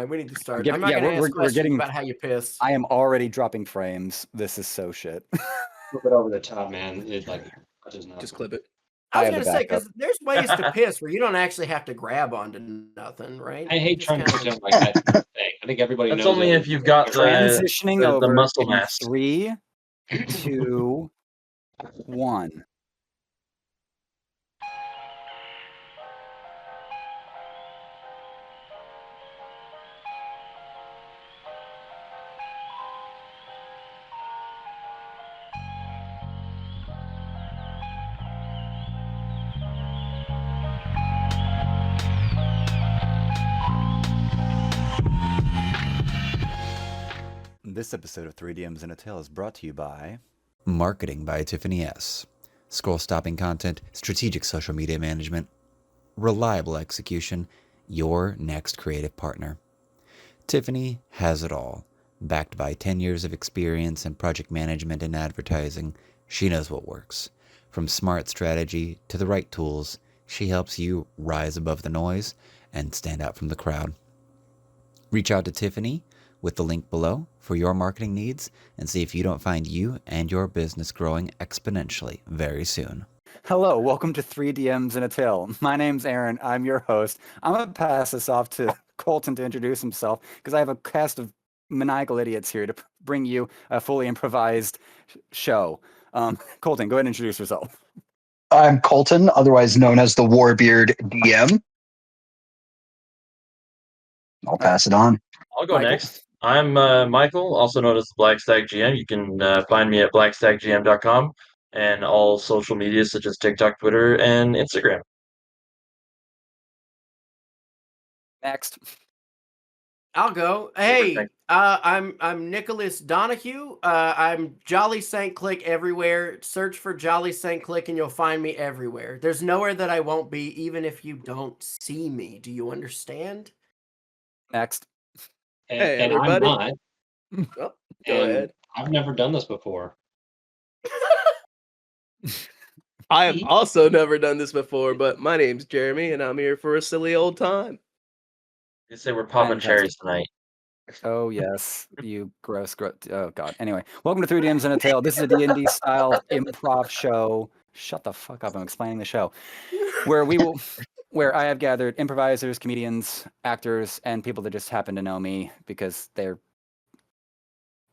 fine. We need to start. Yeah, I'm not going to ask we're questions getting- about how you piss. I am already dropping frames. This is so shit. Flip it over the top, man. It like touches nothing. Just clip it. I was have going the to say, backup. because there's ways to piss where you don't actually have to grab onto nothing, right? I hate Just trying to kinda- pretend like that's the thing. I think everybody That's knows. only if you've got the Transitioning the over muscle in mass. 3, 2, 1. This episode of 3DMs in a Tale is brought to you by Marketing by Tiffany S. Scroll-stopping content, strategic social media management, reliable execution, your next creative partner. Tiffany has it all. Backed by 10 years of experience in project management and advertising, she knows what works. From smart strategy to the right tools, she helps you rise above the noise and stand out from the crowd. Reach out to Tiffany with the link below for your marketing needs and see if you don't find you and your business growing exponentially very soon. Hello, welcome to 3DMs in a Tale. My name's Aaron. I'm your host. I'm going to pass this off to Colton to introduce himself because I have a cast of maniacal idiots here to bring you a fully improvised show. Colton, go ahead and introduce yourself. I'm Colton, otherwise known as the Warbeard DM. I'll pass it on. I'll go Michael? next. I'm Michael, also known as the Black Stag GM. You can find me at blackstaggm.com and all social media such as TikTok, Twitter, and Instagram. Next. I'll go. Hey, I'm Nicholas Donahue. I'm JollySaintClick everywhere. Search for JollySaintClick and you'll find me everywhere. There's nowhere that I won't be, even if you don't see me. Do you understand? Next. Hey, And everybody. I'm not. Oh, go and ahead. I've never done this before. I have also never done this before, but my name's Jeremy, and I'm here for a silly old time. You say we're popping Fantastic. cherries tonight. Oh, yes. You gross. Oh, God. Anyway, welcome to 3DMs in a Tale. This is a D&D style improv show. Shut the fuck up. I'm explaining the show. Where I have gathered improvisers, comedians, actors, and people that just happen to know me because they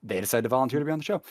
decided to volunteer to be on the show.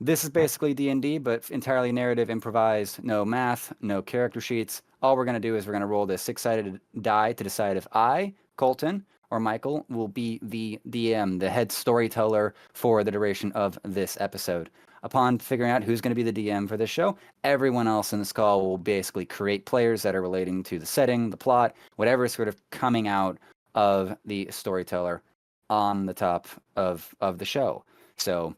This is basically D&D, but entirely narrative, improvised, no math, no character sheets. All we're going to do is we're going to roll this 6-sided die to decide if I, Colton, or Michael will be the DM, the head storyteller for the duration of this episode. Upon figuring out who's going to be the DM for this show, everyone else in this call will basically create players that are relating to the setting, the plot, whatever is sort of coming out of the storyteller on the top of the show. So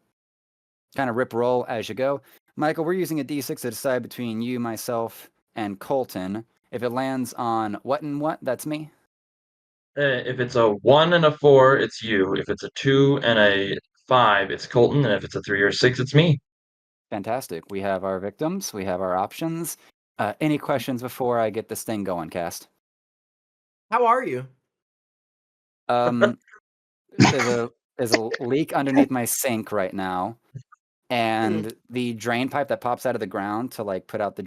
kind of rip roll as you go. Michael, we're using a D6 to decide between you, myself, and Colton. If it lands on what and what, that's me. If it's a 1 and a 4, it's you. If it's a 2 and a 5, it's Colton. And if it's a 3 or a 6, it's me. Fantastic. We have our victims. We have our options. Any questions before I get this thing going, cast? How are you? There's a leak underneath my sink right now, and the drain pipe that pops out of the ground to like put out the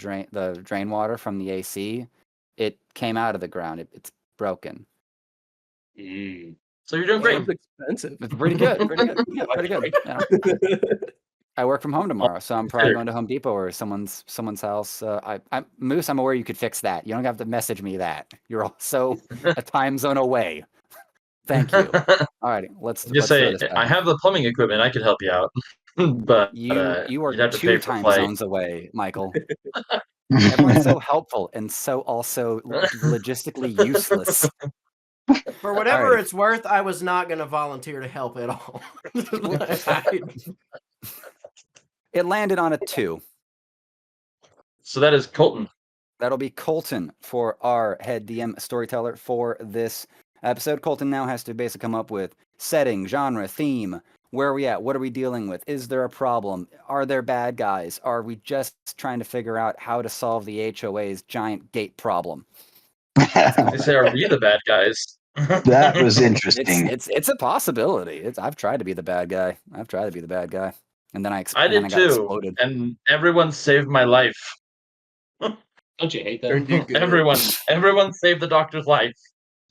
drain water from the AC, it came out of the ground. It's broken. So you're doing great. Sounds expensive. It's pretty good. Pretty good. Yeah, pretty good. Yeah. I work from home tomorrow, so I'm probably going to Home Depot or someone's house. Moose, I'm aware you could fix that. You don't have to message me that. You're also a time zone away. Thank you. All right, let's Just say, throw this I back. have the plumbing equipment. I could help you out. But You are you'd have to 2 pay for time flight. zones away, Michael. Everyone's so helpful and so also logistically useless. For whatever Alright. it's worth, I was not going to volunteer to help at all. It landed on a 2. So that is Colton. That'll be Colton for our head DM storyteller for this episode. Colton now has to basically come up with setting, genre, theme. Where are we at? What are we dealing with? Is there a problem? Are there bad guys? Are we just trying to figure out how to solve the HOA's giant gate problem? They say, are we the bad guys? That was interesting. It's a possibility. I've tried to be the bad guy. And then I I did got too, exploded. and everyone saved my life. Don't you hate Turned that? you good. Everyone saved the doctor's life.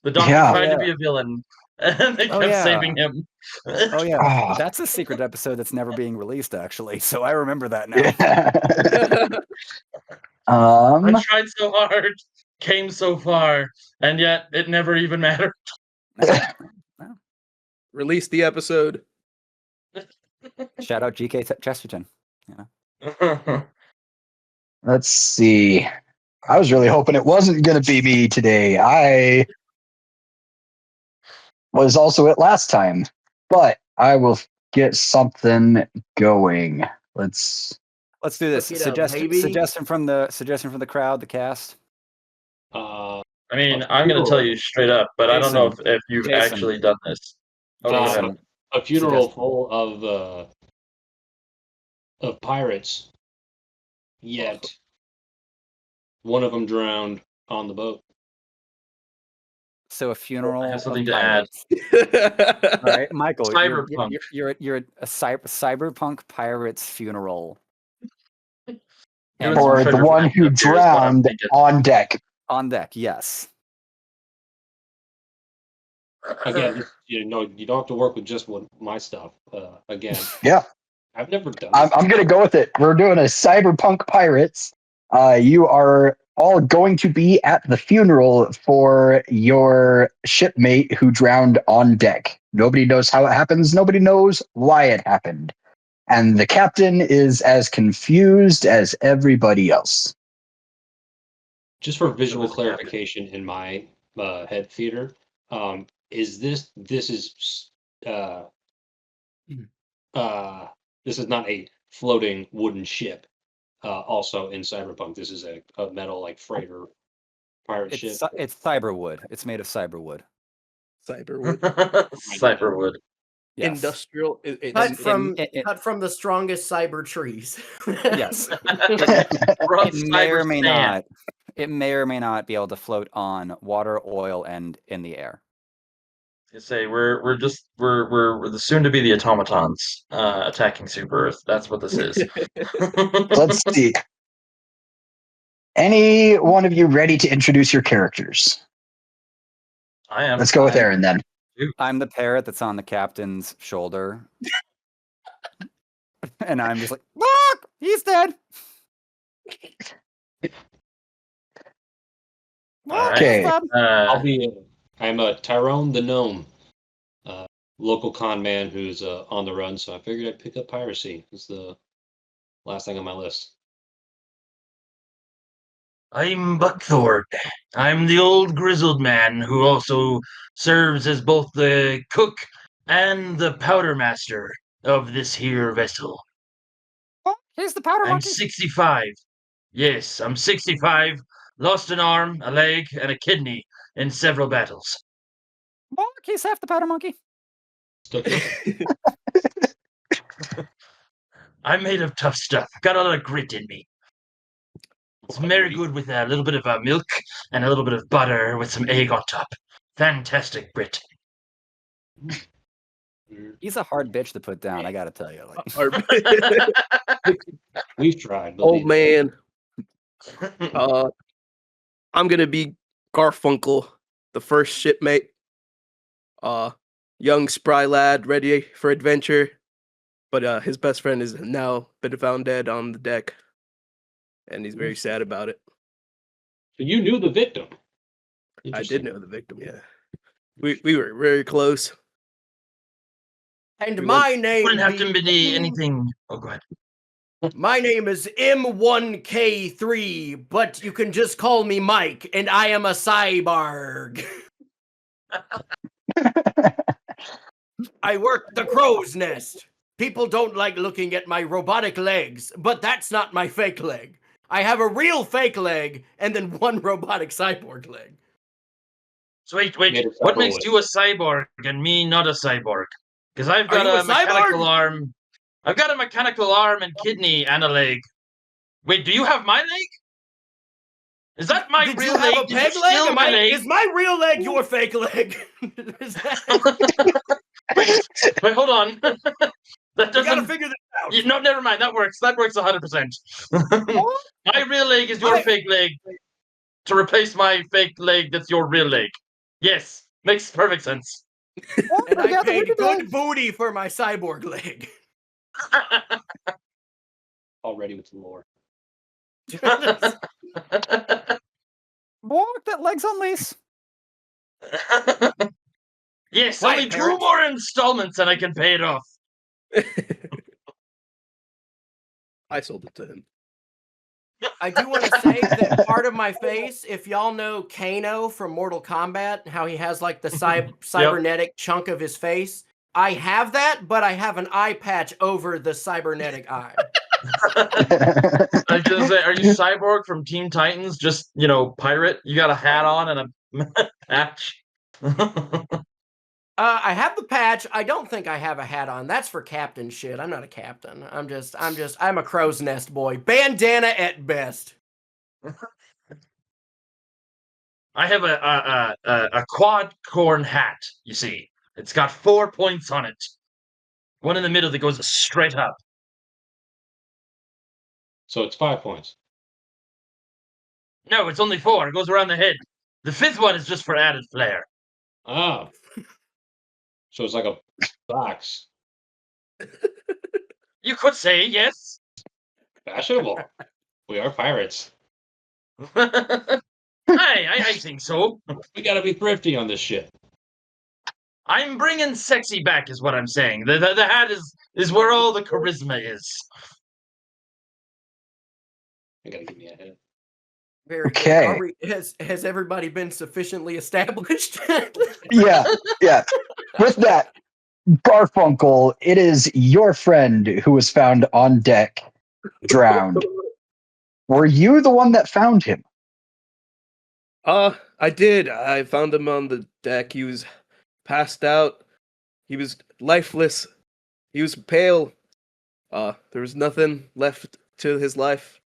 The doctor Yeah. tried Oh, to yeah. be a villain, and they Oh, kept yeah. saving him. Oh yeah, Ah. that's a secret episode that's never being released, actually. So I remember that now. Yeah. I tried so hard, came so far, and yet it never even mattered. Release the episode. Shout out GK Chesterton. Yeah. Let's see. I was really hoping it wasn't going to be me today. I was also it last time, but I will get something going. Let's do this. Look it up, baby. Suggestion from the crowd, the cast. Uh, I mean, I'm going to tell you straight up, but I don't know if you've Jason. actually done this. Oh, go Jason. ahead. a funeral full of pirates. Yet one of them drowned on the boat. So a funeral. I have something of to add. pirates. All right, Michael. Cyberpunk. You're a cyberpunk pirate's funeral. Doing for some the treasure one hunting who up here is what I'm drowned thinking. on deck. On deck, yes. Again, you don't have to work with just my stuff. Again, Yeah. I've never done. I'm going to go with it. We're doing a cyberpunk pirates. You are all going to be at the funeral for your shipmate who drowned on deck. Nobody knows how it happens. Nobody knows why it happened. And the captain is as confused as everybody else. Just for visual clarification in my head theater, is this is not a floating wooden ship. Also in Cyberpunk, this is a metal like freighter pirate ship. It's cyberwood. It's made of cyberwood. Cyberwood. Cyberwood. Yes. Industrial. Cut from the strongest cyber trees. Yes. It may or may not. It may or may not be able to float on water, oil, and in the air. You say we're the soon to be the automatons attacking Super Earth. That's what this is. Let's see. Any one of you ready to introduce your characters? I am. Let's go with Aaron then. I'm the parrot that's on the captain's shoulder. And I'm just like, look, he's dead. Okay. I'm a Tyrone the Gnome, local con man who's on the run. So I figured I'd pick up piracy. It's the last thing on my list. I'm Buckthorn. I'm the old grizzled man who also serves as both the cook and the powder master of this here vessel. Oh, here's the powder I'm monkey. 65. Yes, I'm 65. Lost an arm, a leg, and a kidney in several battles. Oh, he's half the powder monkey. Still I'm made of tough stuff. Got a lot of grit in me. It's very good with a little bit of milk and a little bit of butter with some egg on top. Fantastic grit. He's a hard bitch to put down, I gotta tell you. We've tried. Old man. I'm gonna be Garfunkel, the first shipmate. Young spry lad, ready for adventure, but his best friend has now been found dead on the deck, and he's very sad about it. So you knew the victim. I did know the victim. Yeah, we were very close. And my name wouldn't have to be anything. Oh, go ahead. My name is M1K3, but you can just call me Mike, and I am a cyborg. I work the crow's nest. People don't like looking at my robotic legs, but that's not my fake leg. I have a real fake leg, and then one robotic cyborg leg. So wait. What makes you a cyborg and me not a cyborg? Because I've got a mechanical cyborg? arm. I've got a mechanical arm and kidney and a leg. Wait, do you have my leg? Is that my Did real you have leg? a Did you peg leg? steal my leg? Is my real leg your fake leg? Is that, Wait, hold on. That we gotta doesn't. figure this out. No, never mind. That works. That works 100%. My real leg is your fake leg to replace my fake leg that's your real leg. Yes, makes perfect sense. And I paid good booty for my cyborg leg. Already with the lore. Walk, that leg's on lease. Yes, Quiet, only 2 parents. more installments and I can pay it off. I sold it to him. I do want to say that part of my face, if y'all know Kano from Mortal Kombat, how he has like the cybernetic chunk of his face, I have that, but I have an eye patch over the cybernetic eye. I was gonna say, are you Cyborg from Teen Titans? Just, pirate? You got a hat on and a patch? I have the patch. I don't think I have a hat on. That's for captain shit. I'm not a captain. I'm a crow's nest boy. Bandana at best. I have a quad corn hat, you see. It's got 4 points on it. One in the middle that goes straight up. So it's 5 points. No, it's only 4. It goes around the head. The 5th one is just for added flair. Ah. So it's like a box. You could say yes. Fashionable. We are pirates. I think so. We gotta be thrifty on this shit. I'm bringing sexy back, is what I'm saying. The hat is where all the charisma is. I gotta give me a head. Very Okay. good. Has everybody been sufficiently established? Yeah. With that, Garfunkel, it is your friend who was found on deck, drowned. Were you the one that found him? I did. I found him on the deck. He was passed out. He was lifeless. He was pale. There was nothing left to his life.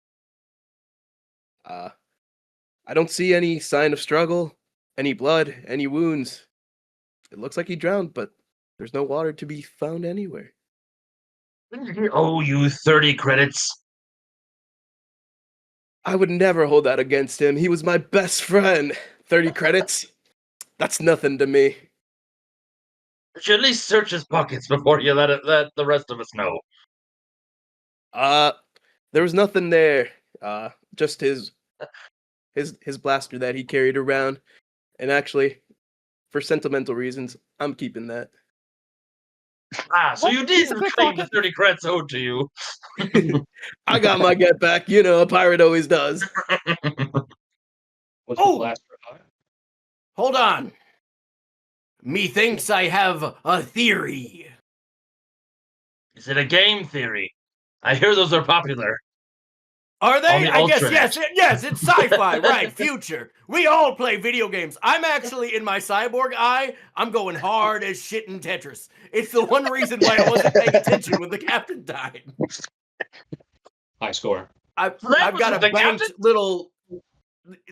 I don't see any sign of struggle, any blood, any wounds. It looks like he drowned, but there's no water to be found anywhere. Oh, you 30 credits. I would never hold that against him. He was my best friend. 30 credits? That's nothing to me. You should at least search his pockets before you let the rest of us know. There was nothing there. Just his blaster that he carried around. And actually, for sentimental reasons, I'm keeping that. So you did claim the 30 credits owed to you. I got my get back. You know, a pirate always does. What's the blaster high? Hold on. Methinks I have a theory. Is it a game theory? I hear those are popular. Are they? On the I guess alternate. yes, it's sci-fi, right? Future. We all play video games. I'm actually in my cyborg eye. I'm going hard as shit in Tetris. It's the one reason why I wasn't paying attention when the captain died. High score. I've got a banked little.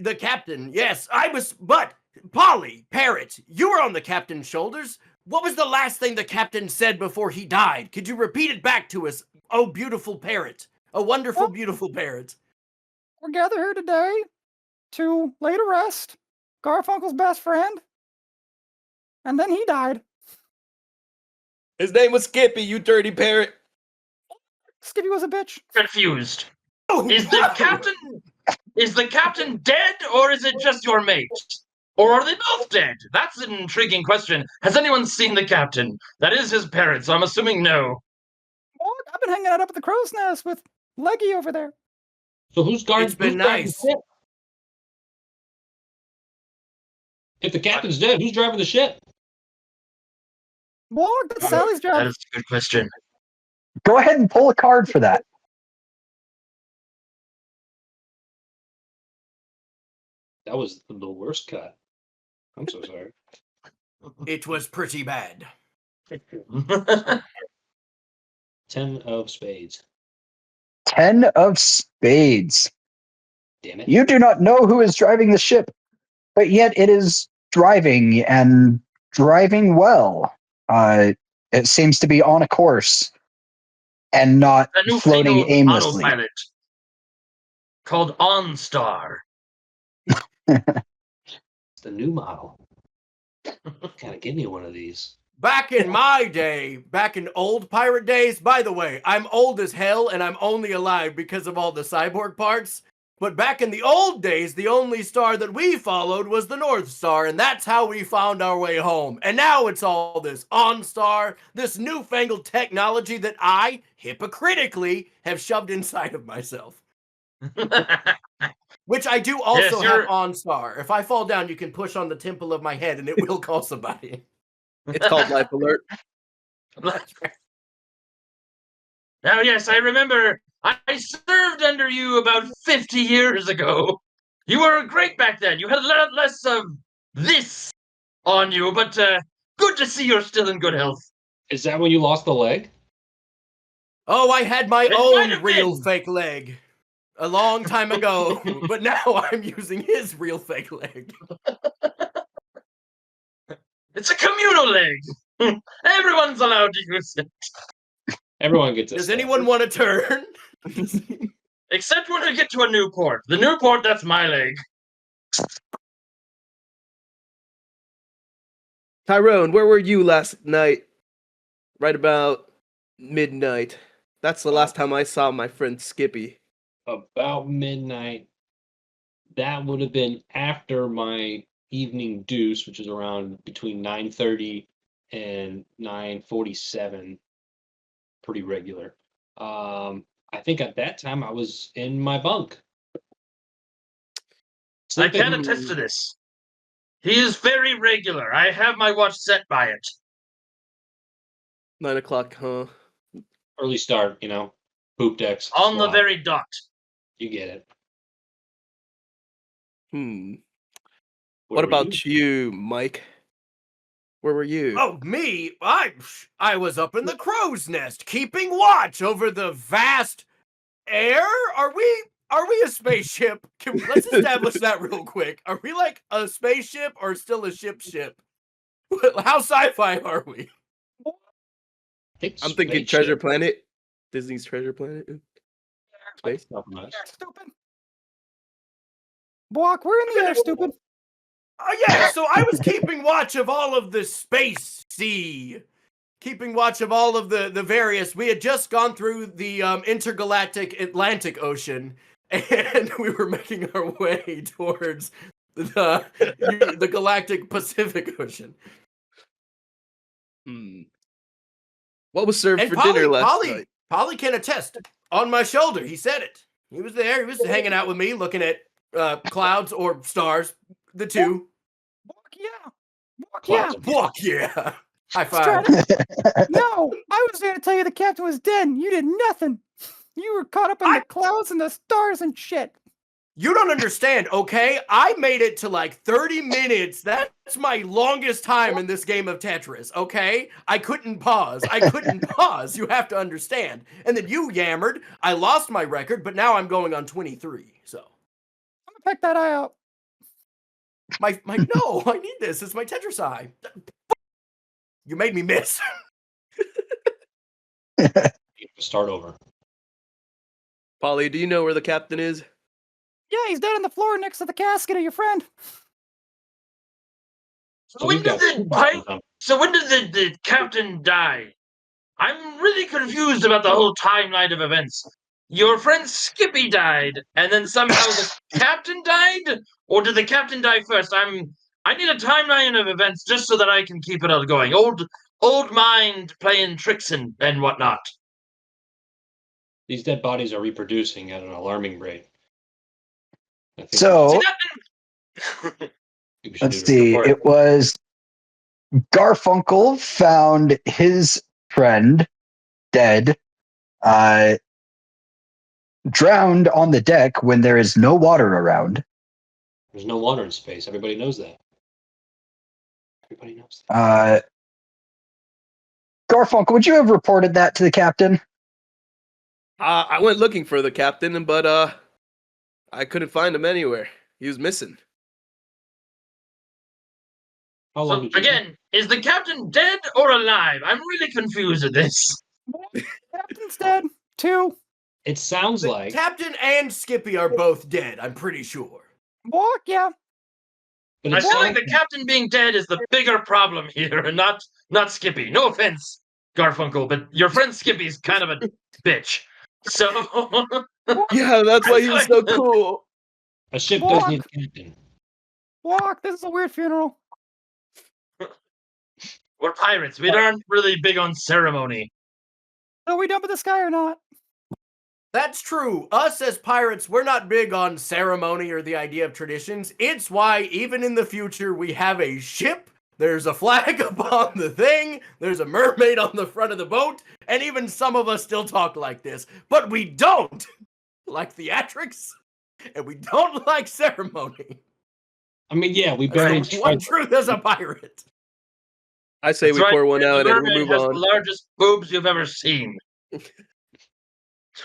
The captain, yes, I was. But Polly, parrot, you were on the captain's shoulders. What was the last thing the captain said before he died? Could you repeat it back to us? Oh, beautiful parrot. A wonderful, beautiful parrot. We're gathered here today to lay to rest Garfunkel's best friend. And then he died. His name was Skippy, you dirty parrot. Skippy was a bitch. Confused. Oh, Is the captain dead, or is it just your mate? Or are they both dead? That's an intriguing question. Has anyone seen the captain? That is his parrot, so I'm assuming no. Well, I've been hanging out up at the crow's nest with Leggy over there. So who's guarding? It's been who's driving nice. the ship? If the captain's dead, who's driving the ship? Well, that's Sally's That job. is a good question. Go ahead and pull a card for that. That was the worst cut. I'm so sorry. It was pretty bad. 10 of spades. 10 of spades. Damn it. You do not know who is driving the ship, but yet it is driving and driving well. It seems to be on a course and not The floating newfangled aimlessly. autopilot called OnStar. It's the new model. Gotta give me one of these. Back in my day, back in old pirate days, by the way, I'm old as hell and I'm only alive because of all the cyborg parts. But back in the old days, the only star that we followed was the North Star, and that's how we found our way home. And now it's all this OnStar, this newfangled technology that I, hypocritically, have shoved inside of myself. Which I do also have OnStar. If I fall down, you can push on the temple of my head and it will call somebody. It's called Life Alert. Now, yes, I remember I served under you about 50 years ago. You were great back then. You had a lot less of this on you, but good to see you're still in good health. Is that when you lost the leg? Oh, I had my It might own have real been. fake leg a long time ago, but now I'm using his real fake leg. It's a communal leg. Everyone's allowed to use it. Everyone gets a Does step. anyone want to turn? Except when we get to a new port. The new port, that's my leg. Tyrone, where were you last night? Right about midnight. That's the last time I saw my friend Skippy. About midnight. That would have been after my evening deuce, which is around between 9:30 and 9:47. Pretty regular. I think at that time I was in my bunk. I can attest to this. He is very regular. I have my watch set by it. 9 o'clock, huh? Early start, poop decks. On the squat. very dot. You get it. What about you, Mike? Where were you? Oh, me? I was up in the crow's nest, keeping watch over the vast air. Are we a spaceship? Let's establish that real quick. Are we like a spaceship or still a ship? How sci-fi are we? I'm thinking Treasure Planet. Disney's Treasure Planet. Space. Stupid. Block, we're in the air, stupid. Yeah, so I was keeping watch of all of the space sea. Keeping watch of all of the various. We had just gone through the intergalactic Atlantic Ocean, and we were making our way towards the galactic Pacific Ocean. What was served for dinner last night? Polly can attest. On my shoulder, he said it. He was there. He was hanging out with me, looking at clouds or stars. The two. Walk, yeah. High five. No, I was there to tell you the captain was dead. And you did nothing. You were caught up in the clouds and the stars and shit. You don't understand, okay? I made it to like 30 minutes. That's my longest time in this game of Tetris, okay? I couldn't pause. You have to understand. And then you yammered. I lost my record, but now I'm going on 23. So I'm gonna pick that eye out. No, I need this. It's my Tetris eye. You made me miss. Start over. Polly, do you know where the captain is? Yeah, he's dead on the floor next to the casket of your friend. So when did the captain die? I'm really confused about the whole timeline of events. Your friend Skippy died, and then somehow the captain died? Or did the captain die first? I need a timeline of events just so that I can keep it all going. Old mind playing tricks and whatnot. These dead bodies are reproducing at an alarming rate. So, let's see. It was Garfunkel found his friend dead, drowned on the deck when there is no water around. There's no water in space. Everybody knows that. Everybody knows that. Garfunkel, would you have reported that to the captain? I went looking for the captain, but I couldn't find him anywhere. He was missing. How long So did you again, is the captain dead or alive? I'm really confused with this. Captain's dead. 2. It sounds The like Captain and Skippy are both dead, I'm pretty sure. Walk, yeah. but I it feel like sounds the captain being dead is the bigger problem here, and not Skippy. No offense, Garfunkel, but your friend Skippy's kind of a bitch. So Yeah, that's why he was so cool. a ship does Walk. need a captain. Walk. This is a weird funeral. we're pirates. We aren't really big on ceremony. Are we done with this guy or not? That's true. Us as pirates, we're not big on ceremony or the idea of traditions. It's why, even in the future, we have a ship, there's a flag upon the thing, there's a mermaid on the front of the boat, and even some of us still talk like this. But we don't like theatrics, and we don't like ceremony. I mean, yeah, we That's barely the one truth as a pirate. I say That's we right, pour one the out and we mermaid move has on. the largest boobs you've ever seen.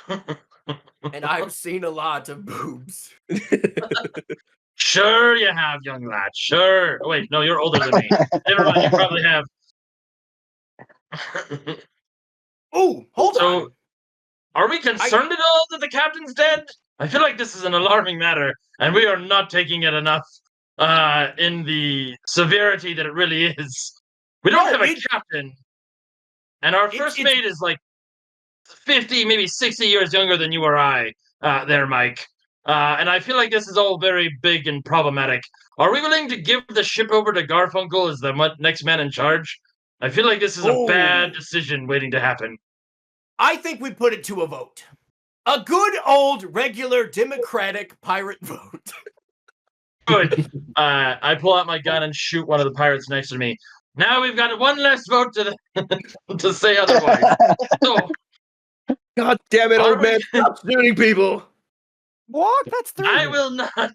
And I've seen a lot of boobs. Sure you have, young lad. Sure. Oh, wait, no, you're older than me. Never mind, you probably have. Oh, hold So, on. are we concerned at all that the captain's dead? I feel like this is an alarming matter, and we are not taking it enough in the severity that it really is. We don't No, have a captain, and our first it's- mate is like 50, maybe 60 years younger than you or I, there, Mike. And I feel like this is all very big and problematic. Are we willing to give the ship over to Garfunkel as the next man in charge? I feel like this is a bad decision waiting to happen. I think we put it to a vote. A good old regular democratic pirate vote. Good. I pull out my gun and shoot one of the pirates next to me. Now we've got one less vote to say otherwise. So, God damn it, Are old we- man! Stop shooting people. Walk. That's 3. I will not.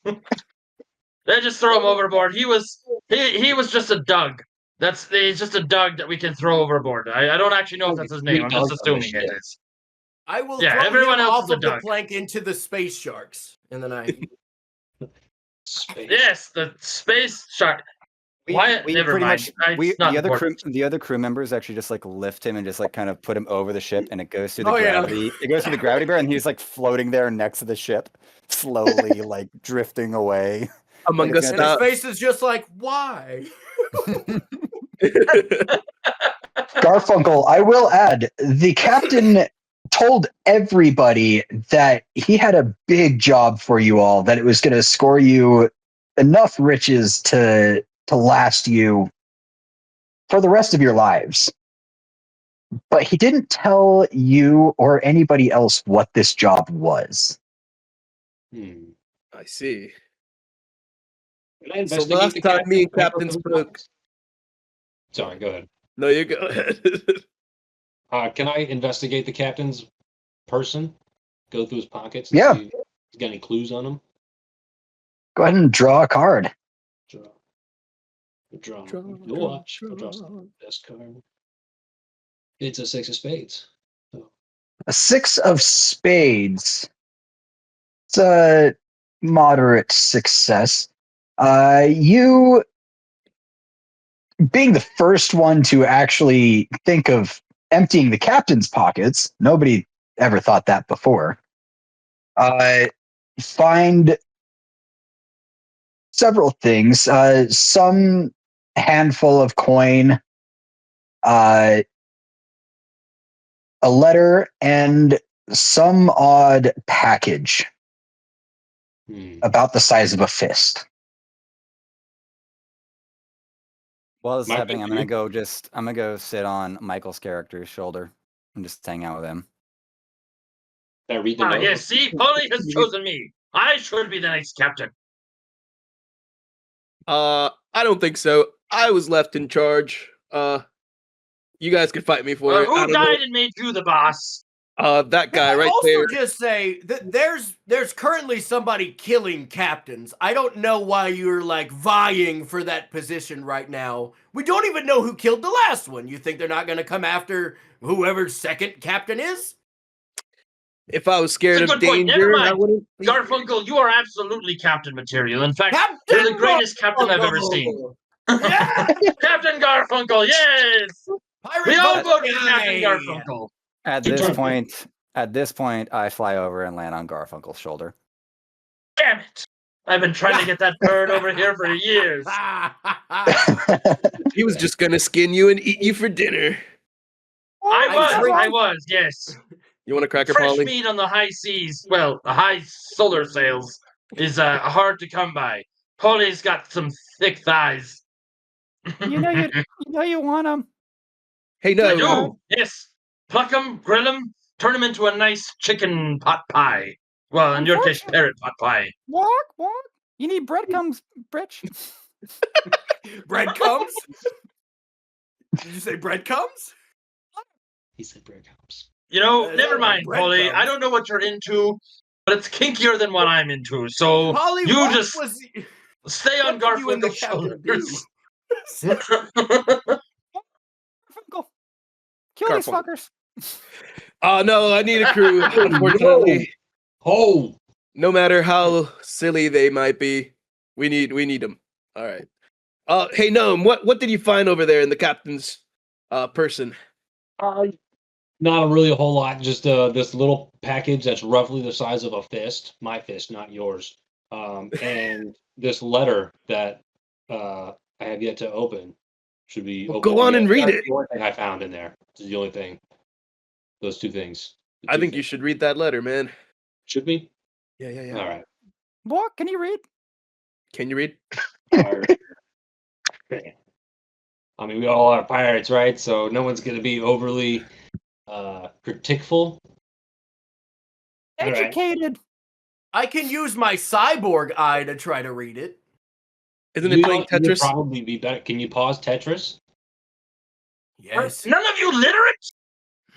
They just throw him overboard. He was just a Doug. He's just a Doug that we can throw overboard. I don't actually know if that's his name. I'm just assuming it is. I will Yeah, throw everyone him else off is a of the duck. plank into the space sharks. And then I... space. Yes, the space shark. Never mind. The other crew members actually just like lift him and just like kind of put him over the ship, and it goes through the gravity. It goes through the gravity bar, and he's like floating there next to the ship, slowly like drifting away. Among Us. And his face is just like, why? Garfunkel, I will add, the captain told everybody that he had a big job for you all, that it was going to score you enough riches to last you for the rest of your lives. But he didn't tell you or anybody else what this job was. I see. Can I So investigate last the time me and captain? Captain spoke. Sorry, go ahead. No, you go ahead. Can I investigate the captain's person? Go through his pockets? Yeah. See if he's got any clues on him? Go ahead and draw a card. Draw. You'll watch. I'll draw this card. It's a 6 of spades. A 6 of spades. It's a moderate success. You, being the first one to actually think of emptying the captain's pockets, nobody ever thought that before, find several things. Some handful of coin, a letter, and some odd package about the size of a fist. While this is Michael, happening, I'm gonna go sit on Michael's character's shoulder and just hang out with him. Can I read the note? Yes, see, Polly has chosen me. I should be the next captain. I don't think so. I was left in charge. You guys can fight me for it. I Who don't died and made you the boss? that guy right also there. just say that there's currently somebody killing captains. I don't know why you're like vying for that position right now. We don't even know who killed the last one. You think they're not going to come after whoever's second captain is? If I was scared That's a of good point. Never danger, I mind. wouldn't. Garfunkel, you are absolutely captain material. In fact, Captain you're the greatest captain I've ever seen. Yeah! Captain Garfunkel, yes! Pirate We all boat vote for Captain guy! Garfunkel. At this point, I fly over and land on Garfunkel's shoulder. Damn it! I've been trying to get that bird over here for years. He was just gonna skin you and eat you for dinner. I was, yes. You want a cracker, Fresh Polly? meat on the high seas, well, the high solar sails, is hard to come by. Polly's got some thick thighs. You know you want them. Hey, I no. do, yes. Pluck 'em, grill 'em, turn 'em into a nice chicken pot pie. Well, in your case, parrot pot pie. Walk. You need breadcrumbs, Britch. Breadcrumbs? Did you say breadcrumbs? He said breadcrumbs. You know, Is never that mind, like Polly. breadcrumbs? I don't know what you're into, but it's kinkier than what I'm into. So Polly, you what just was stay on what did you and the Garfunkel's captain do? shoulders. Garfunkel. Kill these Garfunkel. fuckers. Oh no, I need a crew. Unfortunately, Oh, no matter how silly they might be, we need them. All right. Hey Gnome, what did you find over there in the captain's person? not really a whole lot. Just this little package that's roughly the size of a fist. My fist, not yours. And this letter that I have yet to open should be. Well, open go on yet. and read That's it. the only thing I found in there. This is the only thing. Those two things. The I two think you things. should read that letter, man. Should be. Yeah. All right. Walk. Can you read? Can you read? All right. I mean, we all are pirates, right? So no one's going to be overly criticful. All right. Educated. I can use my cyborg eye to try to read it. Isn't it playing You'd Tetris? probably be better. Can you pause Tetris? Yes. None of you literate?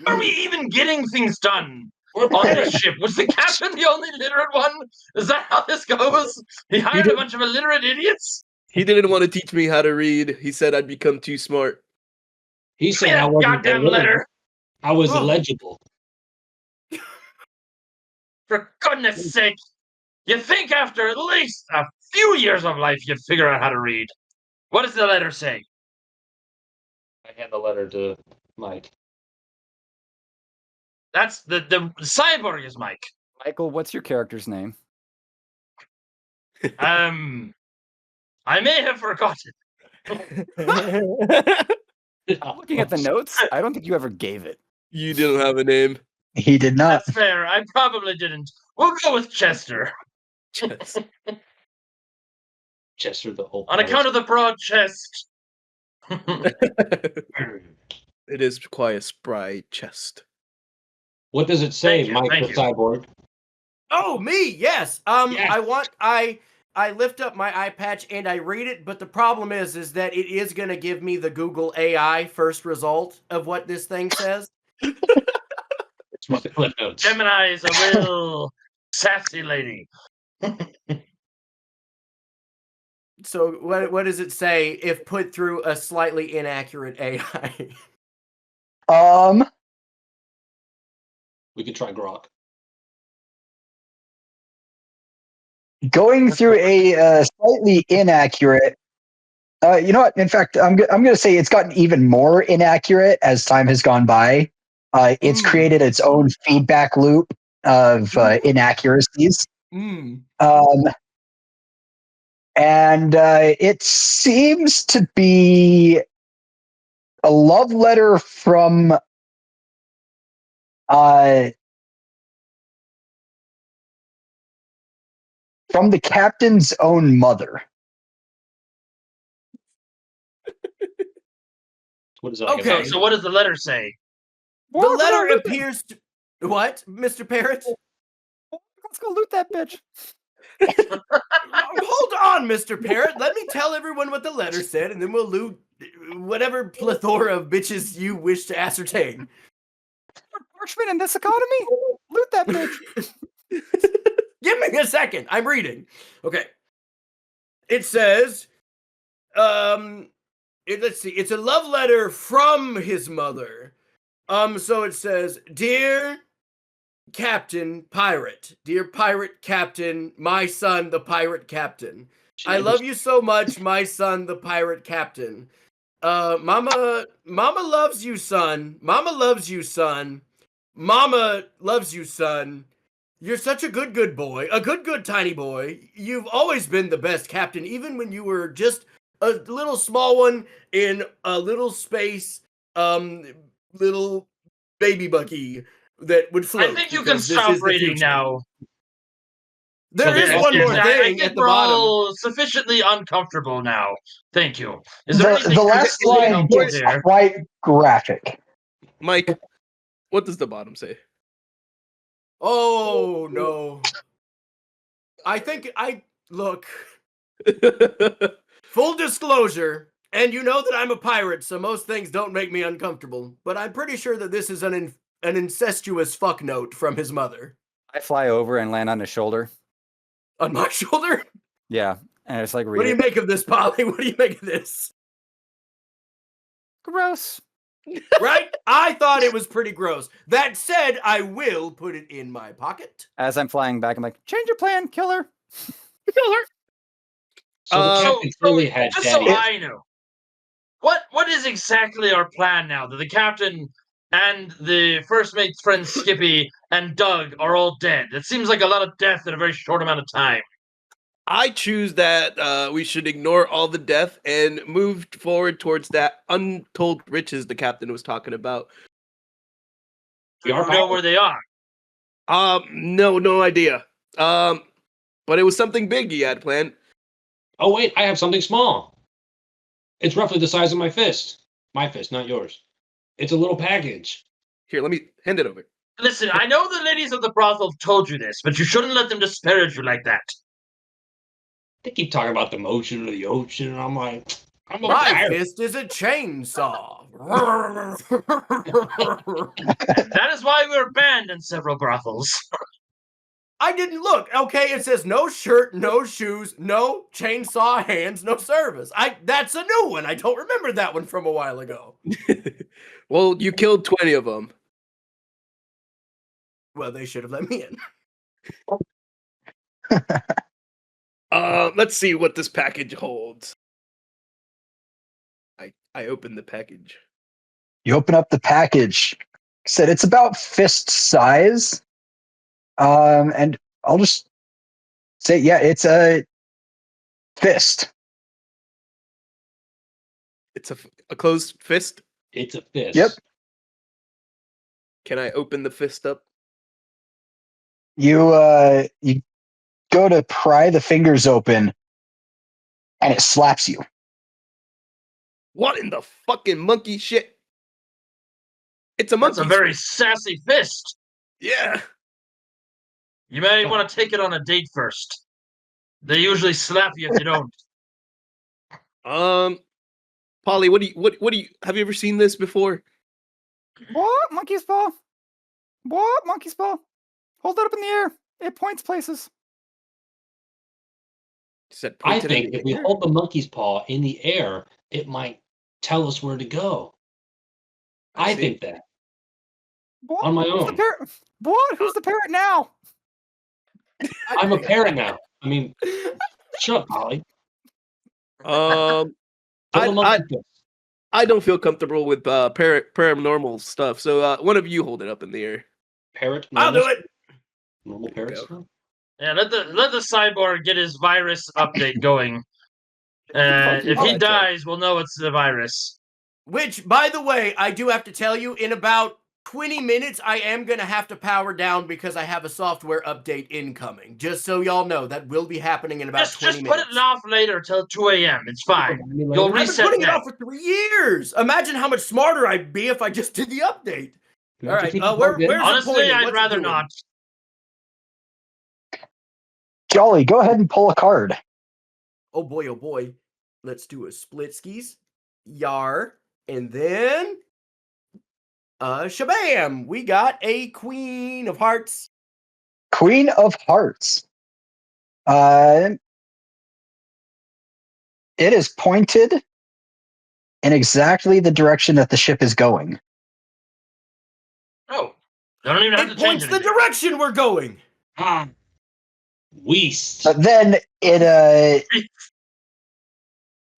How are we even getting things done on this ship? Was the captain the only literate one? Is that how this goes? He hired a did- bunch of illiterate idiots? He didn't want to teach me how to read. He said I'd become too smart. He Give me said I that wasn't goddamn illiterate. letter. I was Oh. illegible. For goodness sake. You think after at least a few years of life you'd figure out how to read. What does the letter say? I hand the letter to Mike. That's the cyborg is Mike. Michael, what's your character's name? I may have forgotten. Looking at the notes, I don't think you ever gave it. You didn't have a name. He did not. That's fair. I probably didn't. We'll go with Chester. Chester the whole On account of the broad chest. It is quite a spry chest. What does it say, Thank you, Mike thank the you. cyborg? Oh, me, yes. Yes. I lift up my eye patch and I read it, but the problem is that it is going to give me the Google AI first result of what this thing says. It's my clip notes. Gemini is a real sassy lady. So what does it say if put through a slightly inaccurate AI? We could try Grok. Going through a slightly inaccurate. You know what? In fact, I'm going to say it's gotten even more inaccurate as time has gone by. It's created its own feedback loop of inaccuracies. And it seems to be a love letter from the captain's own mother. What is it? Okay. So what does the letter say? The Walk, letter loot it. appears to... What, Mr. Parrot? Let's go loot that bitch. Hold on, Mr. Parrot. Let me tell everyone what the letter said, and then we'll loot whatever plethora of bitches you wish to ascertain. Parchment in this economy? Loot that bitch. Give me a second. I'm reading. Okay. It says, let's see. It's a love letter from his mother. So it says, Dear Captain Pirate, dear pirate captain, my son, the pirate captain. I love you so much, my son, the pirate captain. Mama loves you, son. Mama loves you, son. Mama loves you, son. You're such a good boy, a good tiny boy. You've always been the best captain, even when you were just a little small one in a little space, little baby Bucky that would float. I think you can because this stop is the reading future. now. There is Yes, one more I thing think at the we're bottom. all sufficiently uncomfortable now. Thank you. Is there anything The last particularly line helpful gets there? quite graphic. Mike, what does the bottom say? Oh no. I think look. Full disclosure, and you know that I'm a pirate, so most things don't make me uncomfortable. But I'm pretty sure that this is an incestuous fuck note from his mother. I fly over and land on his shoulder. On my shoulder? Yeah, and I just like read What do you it. make of this, Polly? What do you make of this? Gross. Right? I thought it was pretty gross. That said, I will put it in my pocket. As I'm flying back, I'm like, Change your plan, killer. So the So- captain clearly had just daddy. so I know, what is exactly our plan now that the captain and the first mate's friends Skippy and Doug are all dead? It seems like a lot of death in a very short amount of time. I choose that we should ignore all the death and move forward towards that untold riches the captain was talking about. You don't know where they are. No idea. But it was something big he had planned. Oh wait, I have something small. It's roughly the size of my fist. My fist, not yours. It's a little package. Here, let me hand it over. Listen, I know the ladies of the brothel told you this, but you shouldn't let them disparage you like that. They keep talking about the motion of the ocean, and I'm like, I'm a My pirate. fist is a chainsaw. That is why we're banned in several brothels. I didn't look. Okay, it says no shirt, no shoes, no chainsaw hands, no service. That's a new one. I don't remember that one from a while ago. Well, you killed 20 of them. Well, they should have let me in. Let's see what this package holds. I opened the package. You open up the package. Said it's about fist size. And I'll just say, yeah, it's a fist. It's a closed fist. It's a fist. Yep. Can I open the fist up? You go to pry the fingers open, and it slaps you. What in the fucking monkey shit? It's a monkey. That's a very sassy fist. Yeah. You may want to take it on a date first. They usually slap you if you don't. Polly, what do you have you ever seen this before? What? Monkey's paw? What? Monkey's paw? Hold it up in the air. It points places. Said I pointed think in the if we air. hold the monkey's paw in the air, it might tell us where to go. I see. think that. What? On my Who's the own. parrot? What? Who's the parrot now? I'm a parrot now. I mean, shut up, Polly. Um, Hold the I monkey fist. I don't feel comfortable with paranormal stuff. So one of you hold it up in the air. Parrot. I'll do normal- it. Normal There you parrot. go. Yeah, let the cyborg get his virus update going. If I'll he let dies, we'll know it's the virus. Which, by the way, I do have to tell you, in about 20 minutes, I am going to have to power down because I have a software update incoming. Just so y'all know, that will be happening in about 20 Just minutes. put it off later till 2 a.m. It's fine. You'll I've been reset putting it that. off for 3 years. Imagine how much smarter I'd be if I just did the update. You All have to right, keep it where's plugged in. it Honestly, pointing? I'd What's it rather doing? not. Jolly, go ahead and pull a card. Oh boy. Let's do a split skis. Yar. And then shabam. We got a Queen of Hearts. Queen of Hearts. It is pointed in exactly the direction that the ship is going. Oh, I don't even have It to change points the anything. direction we're going. Weast. But then it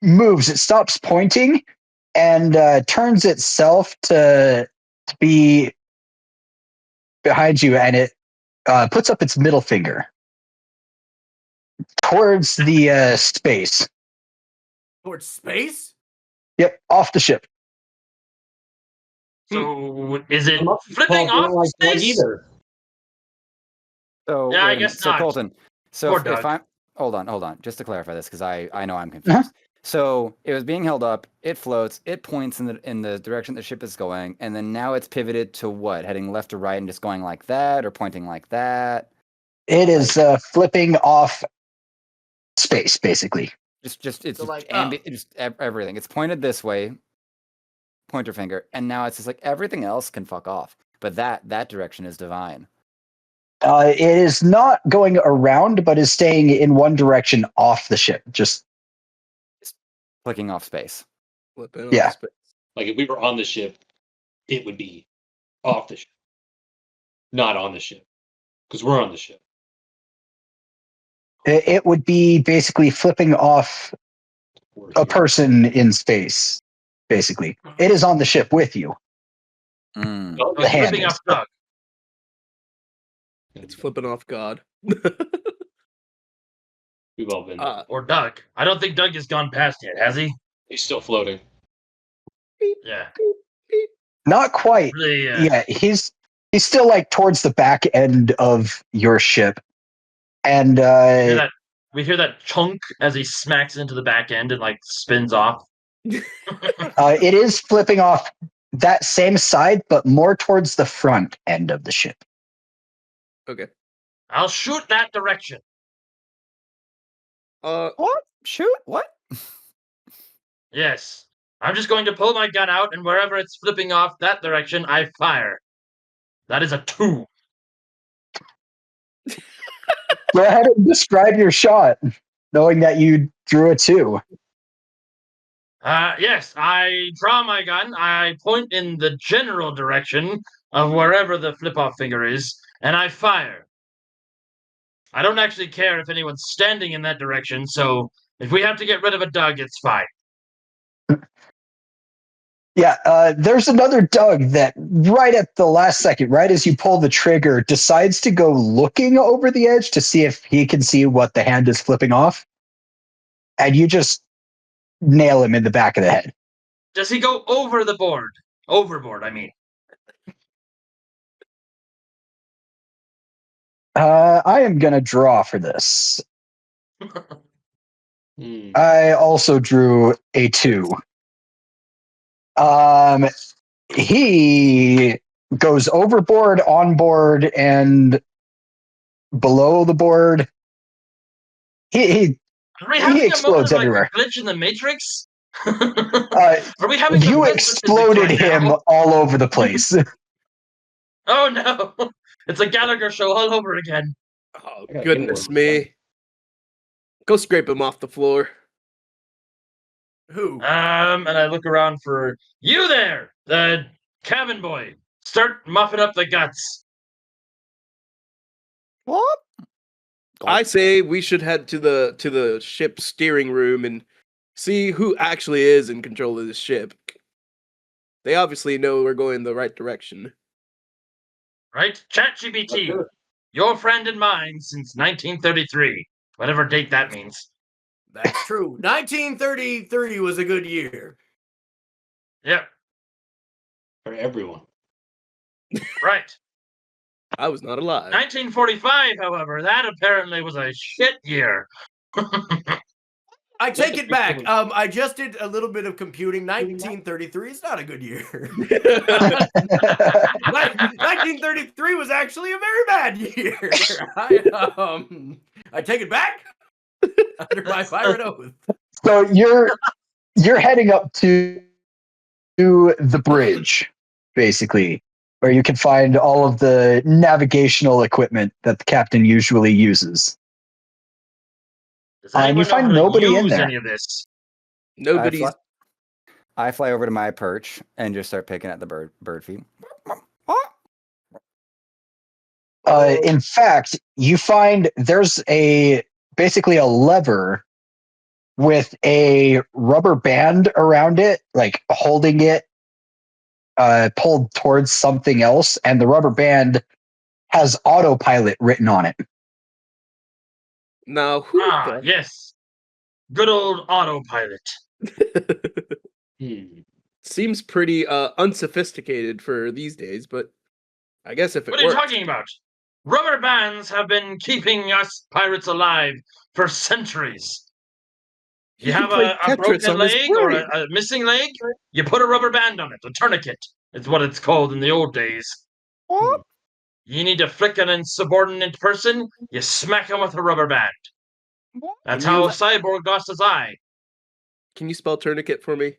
moves. It stops pointing and turns itself to be behind you, and it puts up its middle finger towards the space. Towards space? Yep, off the ship. So is it Paul, flipping you off don't like Doug space? either. So Yeah, I wait a minute. guess So not. Colton, so Poor if Doug. I'm hold on, just to clarify this because I know I'm confused. So it was being held up. It floats. It points in the direction the ship is going, and then now it's pivoted to what? Heading left to right and just going like that, or pointing like that. It is flipping off space, basically. Just it's So, just, like, just everything. It's pointed this way, pointer finger, and now it's just like everything else can fuck off. But that direction is divine. It is not going around, but is staying in one direction off the ship. Just Clicking off space. Flipping Yeah. off space. Like if we were on the ship, it would be off the ship, not on the ship, because we're on the ship. it would be basically flipping off We're a here. person in space. Basically, it is on the ship with you. Mm. Oh, So The it's hand flipping is. off Doug. It's flipping off God. We've all been there. Or Doug. I don't think Doug has gone past yet, has he? He's still floating. Yeah. Not quite. Really, Yeah, he's still like towards the back end of your ship, and we hear that chunk as he smacks into the back end and like spins off. it is flipping off that same side, but more towards the front end of the ship. Okay. I'll shoot that direction. What? Shoot? What? Yes. I'm just going to pull my gun out, and wherever it's flipping off that direction, I fire. That is a 2. Go ahead and describe your shot, knowing that you drew a 2. Yes, I draw my gun, I point in the general direction of wherever the flip-off finger is, and I fire. I don't actually care if anyone's standing in that direction, so if we have to get rid of a Doug, it's fine. Yeah, there's another Doug that right at the last second, right as you pull the trigger, decides to go looking over the edge to see if he can see what the hand is flipping off. And you just nail him in the back of the head. Does he go over the board? Overboard, I mean. I am going to draw for this. I also drew a 2. He goes overboard, on board, and below the board. He Are we having a explodes moment of, everywhere. like, a glitch in the Matrix? Are we having you the exploded him now? all over the place. Oh no! It's a Gallagher show all over again. Oh, gotta goodness get one. me. Go scrape him off the floor. Who? And I look around for you there, the cabin boy. Start muffing up the guts. What? I say we should head to the ship's steering room and see who actually is in control of this ship. They obviously know we're going the right direction. Right? ChatGPT, Sure. your friend and mine since 1933. Whatever date that means. That's true. 1933 was a good year. Yep, For everyone. right. I was not alive. 1945, however, that apparently was a shit year. I take it back. I just did a little bit of computing. 1933 is not a good year. 1933 was actually a very bad year. I take it back under my pirate oath. So you're heading up to the bridge, basically, where you can find all of the navigational equipment that the captain usually uses. Does anyone you know find how to nobody in use there. any of this? Nobody's. I fly over to my perch and just start picking at the bird feed. In fact, you find there's basically a lever with a rubber band around it, like holding it pulled towards something else, and the rubber band has autopilot written on it. Now, who yes. Good old autopilot. Seems pretty unsophisticated for these days, but I guess if it What are you works. talking about? Rubber bands have been keeping us pirates alive for centuries. You have play a Tetris broken on his leg or brain. a missing leg, you put a rubber band on it, a tourniquet. It's what it's called in the old days. What? You need to flick an insubordinate person, you smack him with a rubber band. That's how Cyborg lost his eye. Can you spell tourniquet for me?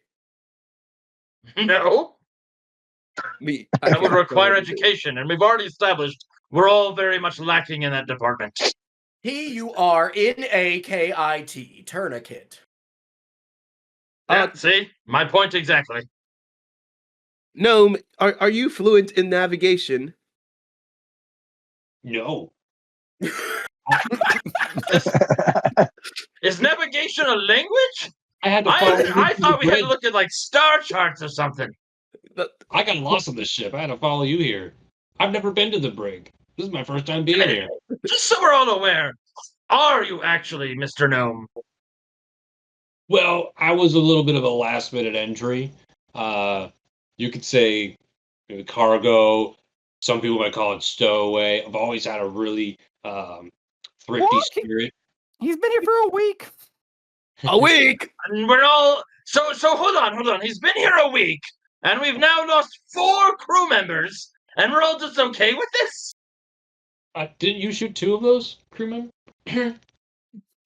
No, Me. that would can't require spell anything. education, and we've already established we're all very much lacking in that department. T-U-R-N-A-K-I-T, tourniquet. See? My point exactly. Gnome, are you fluent in navigation? No. Is navigation a language? I had to follow you I to thought the we had to bridge. look at like star charts or something. I got lost on this ship. I had to follow you here. I've never been to the brig. This is my first time being here. Just so we're all aware, are you actually Mr. Gnome? Well, I was a little bit of a last minute entry. You could say cargo. Some people might call it stowaway. I've always had a really thrifty What? spirit. He's been here for a week. A week. And we're all so hold on. He's been here a week, and we've now lost 4 crew members, and we're all just okay with this? Didn't you shoot 2 of those crew members?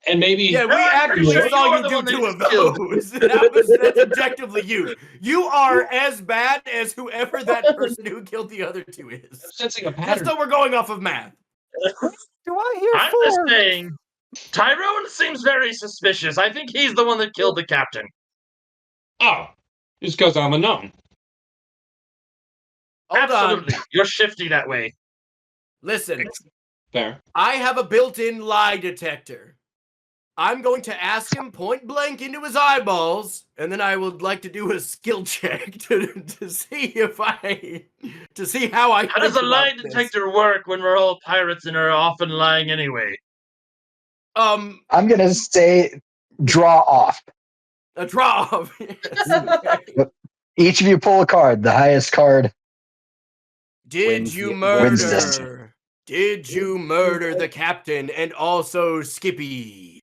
And maybe Yeah, we No, I'm pretty actually sure saw you're you the do one that 2 of killed. those. That's objectively you. You are as bad as whoever that person who killed the other 2 is. sensing a Just pattern. so we're going off of math. Do I hear I'm 4? just saying, Tyrone seems very suspicious. I think he's the one that killed the captain. Oh, it's because I'm a gnome. Hold Absolutely. on. You're shifty that way. Listen, Fair. I have a built-in lie detector. I'm going to ask him point blank into his eyeballs, and then I would like to do a skill check to see how I. How does a think lie about this. detector work when we're all pirates and are often lying anyway? I'm gonna say draw off. A draw off. Yes. Okay. Each of you pull a card. The highest card. Did Wins you the- wins this. murder? Did you murder the captain and also Skippy?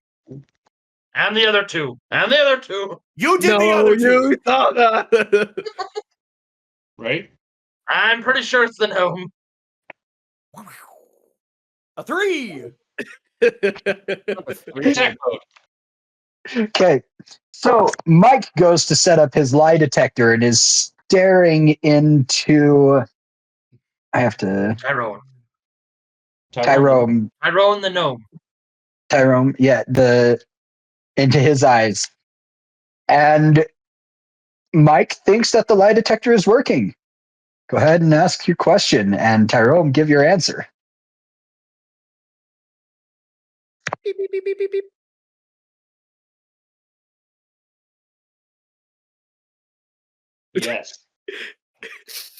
And the other 2. And the other 2. You did the No, other 2. you thought that. Right? I'm pretty sure it's the gnome. A 3. Attack mode. Okay. So Mike goes to set up his lie detector and is staring into. I have to. Tyrone. Tyrone. Tyrone the gnome. Tyrone. Yeah. Into his eyes. And Mike thinks that the lie detector is working. Go ahead and ask your question, and Tyrone, give your answer. Beep, beep, beep, beep, beep, beep. Yes.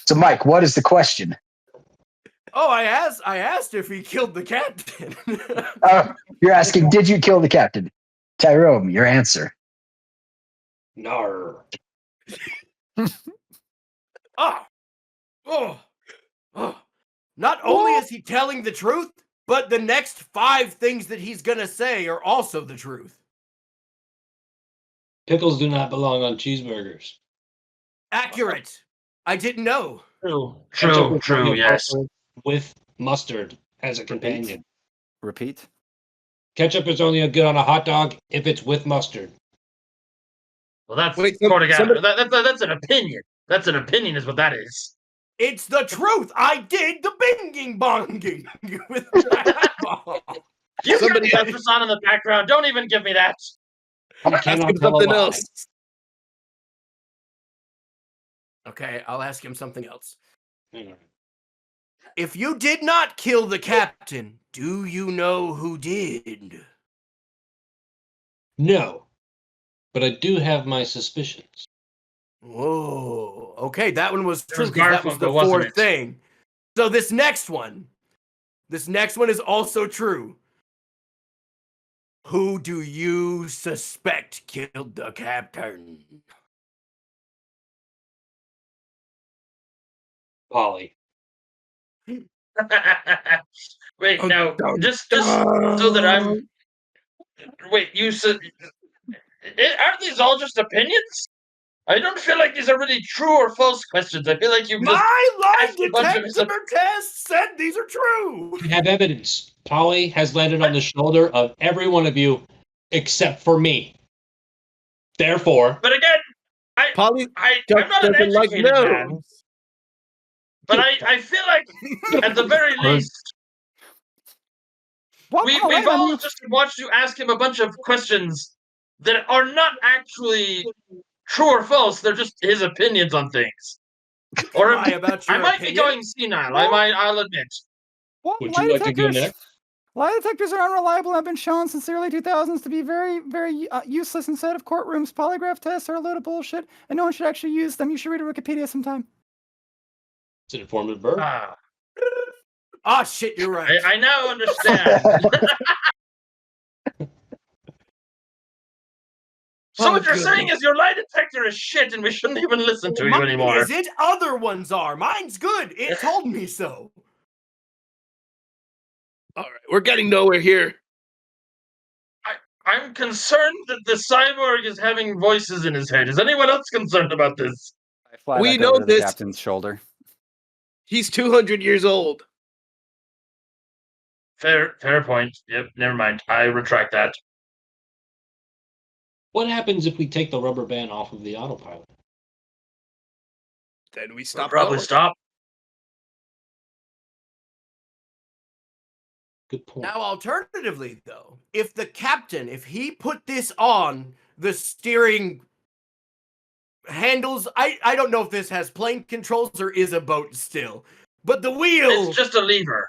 So, Mike, what is the question? Oh, I asked if he killed the captain. You're asking, did you kill the captain? Tyrone, your answer. Nar. Oh. Not only is he telling the truth, but the next 5 things that he's gonna say are also the truth. Pickles do not belong on cheeseburgers. Accurate. I didn't know. True, yes. With mustard as a companion. Repeat. Ketchup is only good on a hot dog if it's with mustard. Well, that's Wait, according to somebody- that's an opinion. That's an opinion, is what that is. It's the truth. I did the binging bonging with my eyeball. You Somebody got has- Tetris on in the background. Don't even give me that. You Ask cannot him tell a something lie. else. Okay, I'll ask him something else. Hang on. If you did not kill the captain, do you know who did? No, but I do have my suspicions. Whoa. Okay, that one was It true was because that was the Garfunkel, wasn't fourth it? thing. So this next one is also true. Who do you suspect killed the captain? Polly. Wait, Dun, now, dun, just so that I'm. Wait, you said. Aren't these all just opinions? I don't feel like these are really true or false questions. I feel like you've just My lie asked a bunch of detector test said these are true. I have evidence. Polly has landed on the shoulder of every one of you except for me. Therefore, But again, Polly I'm just not an doesn't like educated man. no. But I feel like, at the very least, we've all just watched you ask him a bunch of questions that are not actually true or false. They're just his opinions on things. Or Lie about your I might opinion. be going senile. I'll admit. Well, would lie you like to go detectors- next? Lie detectors are unreliable and have been shown since the early 2000s to be very, very useless inside of courtrooms. Polygraph tests are a load of bullshit, and no one should actually use them. You should read a Wikipedia sometime. It's an informative verb. Ah, shit, you're right. I now understand. So what you're saying is your lie detector is shit and we shouldn't even listen to you Mine anymore. isn't. Other ones are. Mine's good. It told me so. All right, we're getting nowhere here. I'm concerned that the cyborg is having voices in his head. Is anyone else concerned about this? I fly We back know over to the this. captain's shoulder. He's 200 years old. Fair point. Yep, never mind. I retract that. What happens if we take the rubber band off of the autopilot? Then we We'll stop. probably going. stop. Good point. Now, alternatively, though, if the captain, if he put this on the steering handles, I don't know if this has plane controls or is a boat still, but the wheel, It's just a lever.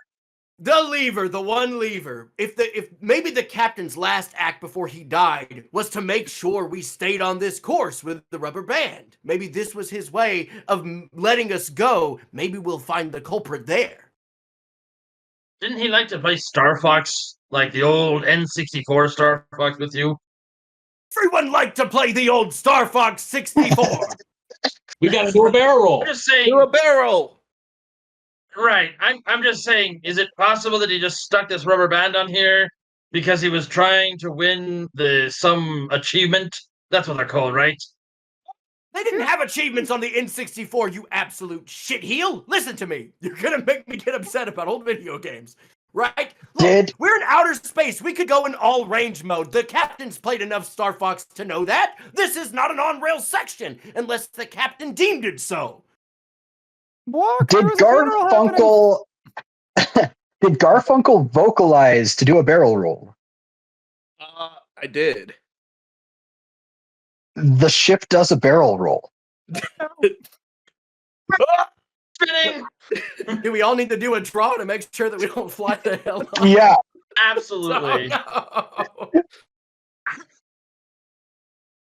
the lever, the one lever. If maybe the captain's last act before he died was to make sure we stayed on this course with the rubber band. Maybe this was his way of letting us go. Maybe we'll find the culprit there. Didn't he like to play Star Fox, like the old N64 Star Fox with you? Everyone liked to play the old Star Fox 64. We got to do a barrel roll. I'm just saying. Do a barrel. Right. I'm just saying, is it possible that he just stuck this rubber band on here because he was trying to win some achievement? That's what they're called, right? They didn't have achievements on the N64, you absolute shitheel. Listen to me. You're gonna make me get upset about old video games, right? Look, we're in outer space. We could go in all range mode. The captain's played enough Star Fox to know that. This is not an on-rail section, unless the captain deemed it so. Did Garfunkel did Garfunkel vocalize to do a barrel roll? I did. The ship does a barrel roll. Spinning. Do we all need to do a draw to make sure that we don't fly the hell off? Yeah. Absolutely. Oh, no.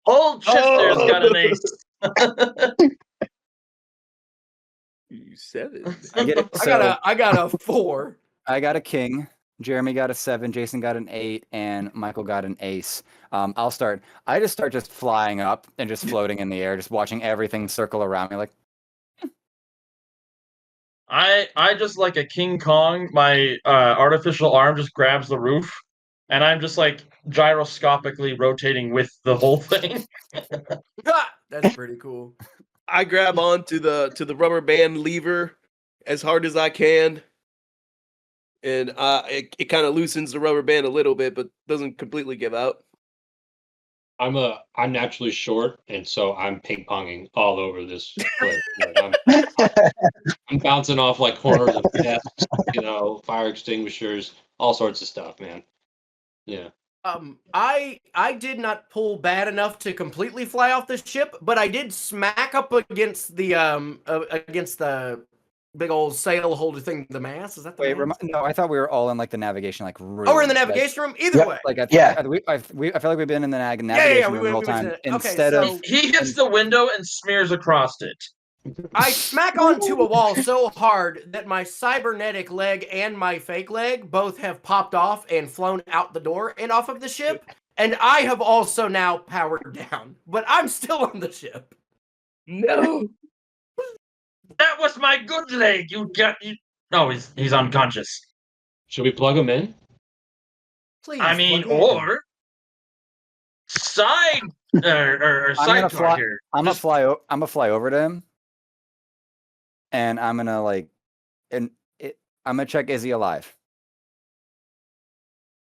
Old Chester's got an ace. You said it. I get it. I got a 4. I got a king. Jeremy got a 7. Jason got an 8, and Michael got an ace. I'll start. I just start flying up and just floating in the air, just watching everything circle around me. Like, I just like a King Kong. My artificial arm just grabs the roof, and I'm just like gyroscopically rotating with the whole thing. That's pretty cool. I grab onto the rubber band lever as hard as I can, and it kind of loosens the rubber band a little bit, but doesn't completely give out. I'm naturally short, and so I'm ping ponging all over this place. Like, I'm bouncing off like corners of desks, fire extinguishers, all sorts of stuff, man. Yeah. I did not pull bad enough to completely fly off the ship, but I did smack up against the big old sail holder thing, the mast? Is that the Wait, mast? no, I thought we were all in like the navigation room. Oh, we're in the navigation room? Either Yep. way. Like, I Yeah. feel like we've been in the navigation room the whole time. Okay, Instead so- of He hits the window and smears across it. I smack onto a wall so hard that my cybernetic leg and my fake leg both have popped off and flown out the door and off of the ship. And I have also now powered down, but I'm still on the ship. No. That was my good leg. No, he's unconscious. Should we plug him in? Please. I mean, plug in. or side or I'm gonna sidecar here. I'm gonna fly over to him, and I'm gonna I'm gonna check, is he alive?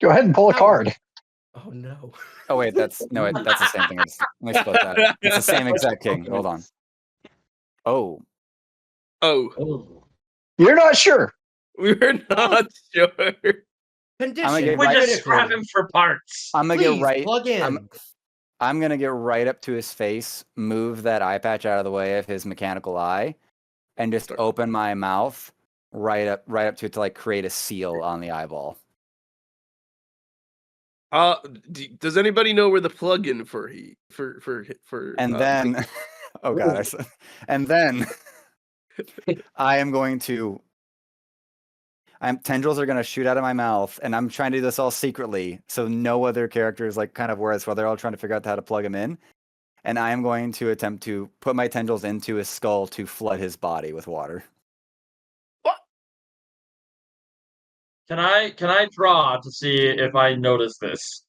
Go ahead and pull a No. card. Oh no. Oh wait, that's the same thing. Let me split that. It's the same exact king. Hold on. Oh, Oh, Oh. You're not sure. we're not sure. Condition. get We right just scrap him for parts. I'm gonna Please, get right. plug in. I'm gonna get right up to his face, move that eye patch out of the way of his mechanical eye, and just open my mouth right up to it to like create a seal on the eyeball. Does anybody know where the plug-in for And then, oh god, and then I am going to. Tendrils are going to shoot out of my mouth, and I'm trying to do this all secretly, so no other characters like kind of where it's while they're all trying to figure out how to plug him in. And I am going to attempt to put my tendrils into his skull to flood his body with water. Can I draw to see if I notice this?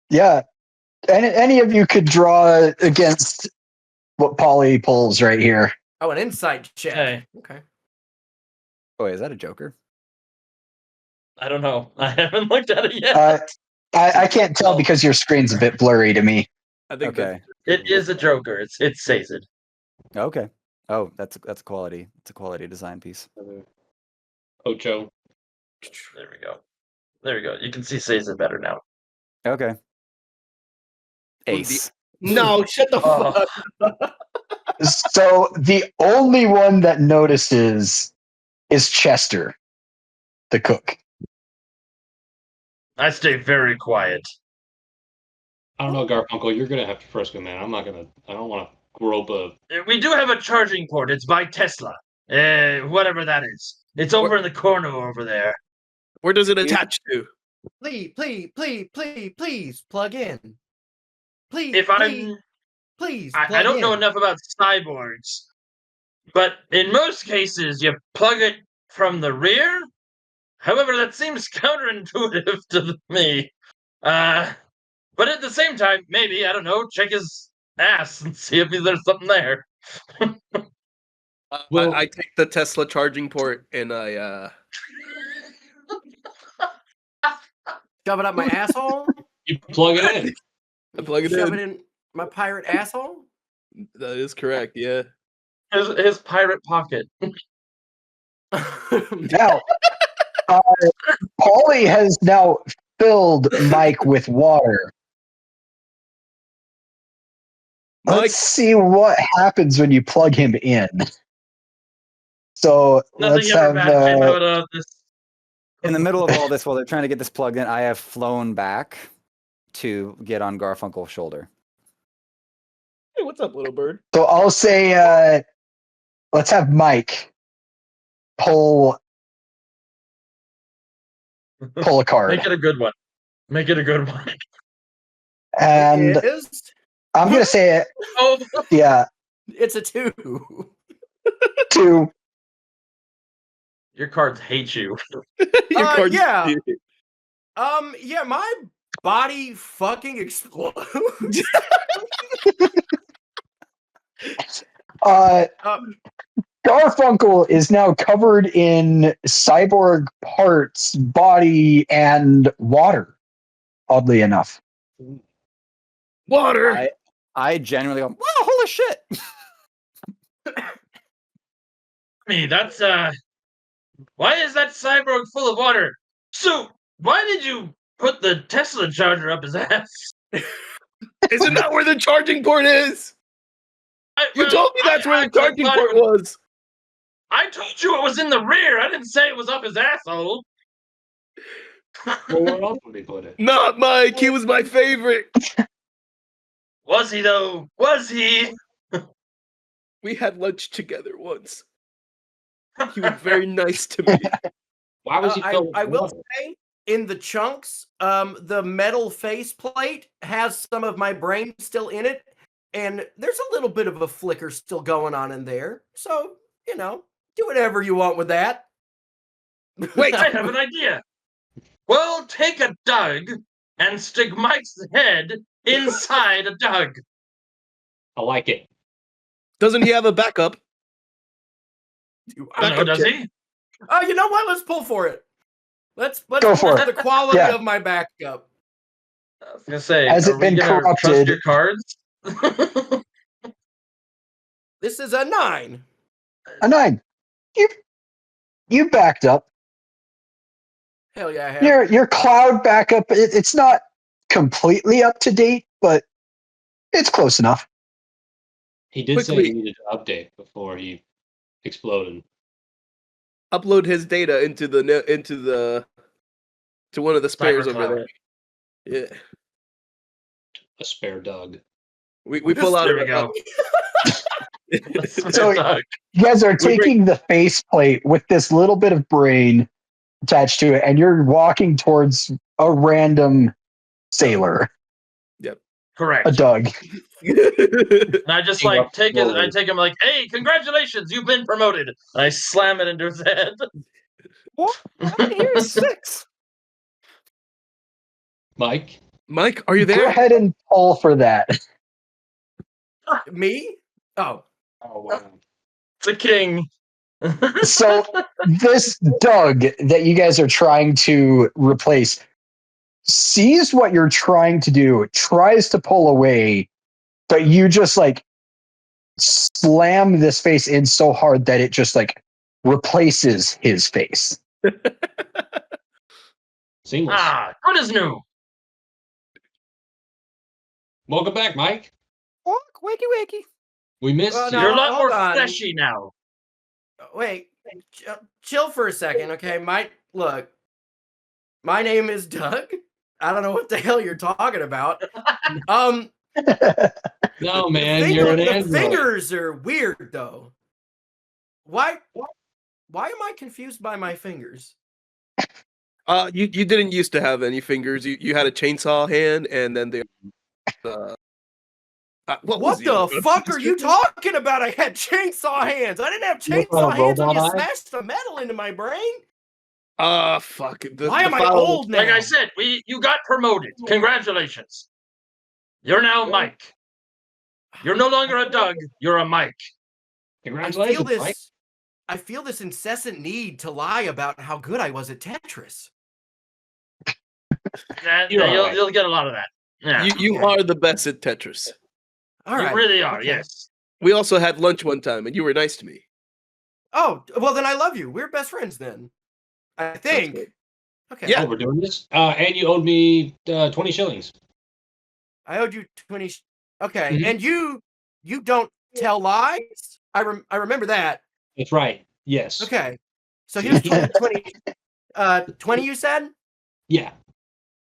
Yeah. Any of you could draw against what Polly pulls right here. Oh, an insight check. Okay. Oh, wait, is that a Joker? I don't know. I haven't looked at it yet. I can't tell because your screen's a bit blurry to me. I think Okay. It is a Joker. It says it. Okay. Oh, that's quality. It's a quality design piece. Ocho. There we go. There we go. You can see says it better now. Okay. Ace. No, shut the Oh. fuck. So the only one that notices is Chester, the cook. I stay very quiet. I don't know, Garfunkel. You're gonna have to first go, man. I don't want to grope a. We do have a charging port. It's by Tesla. Whatever that is. It's over in the corner over there. Where does it attach to? Please plug in. Please. If please. I plug don't know in. enough about cyborgs, but in most cases you plug it from the rear. However, that seems counterintuitive to me. But at the same time, maybe, I don't know, check his ass and see if there's something there. Well- I take the Tesla charging port and I Shove it up my asshole. You plug it in. plug it Shove in. it in my pirate asshole. That is correct. Yeah. His pirate pocket. Now, Polly has now filled Mike with water. Mike, Let's see what happens when you plug him in. So Nothing let's ever have bad came out of this. In the middle of all this, while they're trying to get this plugged in, I have flown back to get on Garfunkel's shoulder. hey, what's up, little bird? so I'll say let's have Mike pull a card. Make it a good one. Make it a good one. And It is. I'm gonna say it. Oh, Yeah, It's a 2. 2. your cards hate you. Your card's- Yeah. Yeah, my body fucking explodes. Garfunkel is now covered in cyborg parts, body, and water. Oddly enough. Water. I genuinely go, wow, holy shit! That's why is that cyborg full of water? So why did you put the Tesla charger up his ass? Isn't that where the charging port is? You told me that's where the charging port was. I told you it was in the rear. I didn't say it was up his asshole. Well, where else would he put it? Not Mike. He was my favorite. Was he though? Was he? We had lunch together once. He was very nice to me. Why was he filled with I will water? say, in the chunks, the metal faceplate has some of my brain still in it, and there's a little bit of a flicker still going on in there. So, do whatever you want with that. Wait, I have an idea. Well, take a Doug and stick Mike's head inside a Doug. I like it. doesn't he have a backup? I don't know, does he? Oh, you know what? Let's pull for it. Let's Go for the it. quality Yeah. of my backup. I was gonna say, Has it are we been gonna trust corrupted? your cards? This is a 9. A 9. You backed up. Hell yeah, I have. Your cloud backup, it's not completely up to date, but it's close enough. He did say Quickly. he needed to update before he exploded. Upload his data into to one of the spares over Cybercloud. there. Yeah. A spare Doug. We pull out There of we go. So you guys are taking the faceplate with this little bit of brain attached to it, and you're walking towards a random sailor, Correct. a Doug. And I just Hang like up take it. I slowly. take him like, "Hey, congratulations, you've been promoted." And I slam it into his head. What? Here's 6. Mike? Mike, are you Go there? ahead and pull for that. Me? Oh. Oh, wow. The king. So this Doug that you guys are trying to replace sees what you're trying to do, tries to pull away, but you just like slam this face in so hard that it just like replaces his face. Seamless. Good as new. Welcome back, Mike. Walk, wakey, wakey. We missed Well, you. no. You're a lot hold more on. fleshy now. Wait. Chill for a second, okay? Look. My name is Doug. I don't know what the hell you're talking about. No, man, you're an The android. fingers are weird, though. Why am I confused by my fingers? You didn't used to have any fingers. You had a chainsaw hand, and then the what was What the fuck are you talking about? I had chainsaw hands. I didn't have chainsaw hands when you robot eye? smashed the metal into my brain. Fuck. Why am I old now? Like I said, you got promoted. Congratulations. You're now Mike. You're no longer a Doug. You're a Mike. Congratulations, Mike. I feel this incessant need to lie about how good I was at Tetris. You're all right. You'll get a lot of that. Yeah. You are the best at Tetris. All right. You really are, okay. yes. We also had lunch one time, and you were nice to me. Oh, well then I love you. We're best friends then. I think. good. Okay. Yeah. Oh, we're doing this? And you owed me 20 shillings. I owed you 20. Okay. Mhm. And you don't tell lies? I remember that. That's right. Yes. Okay. So here's 20 you said? Yeah.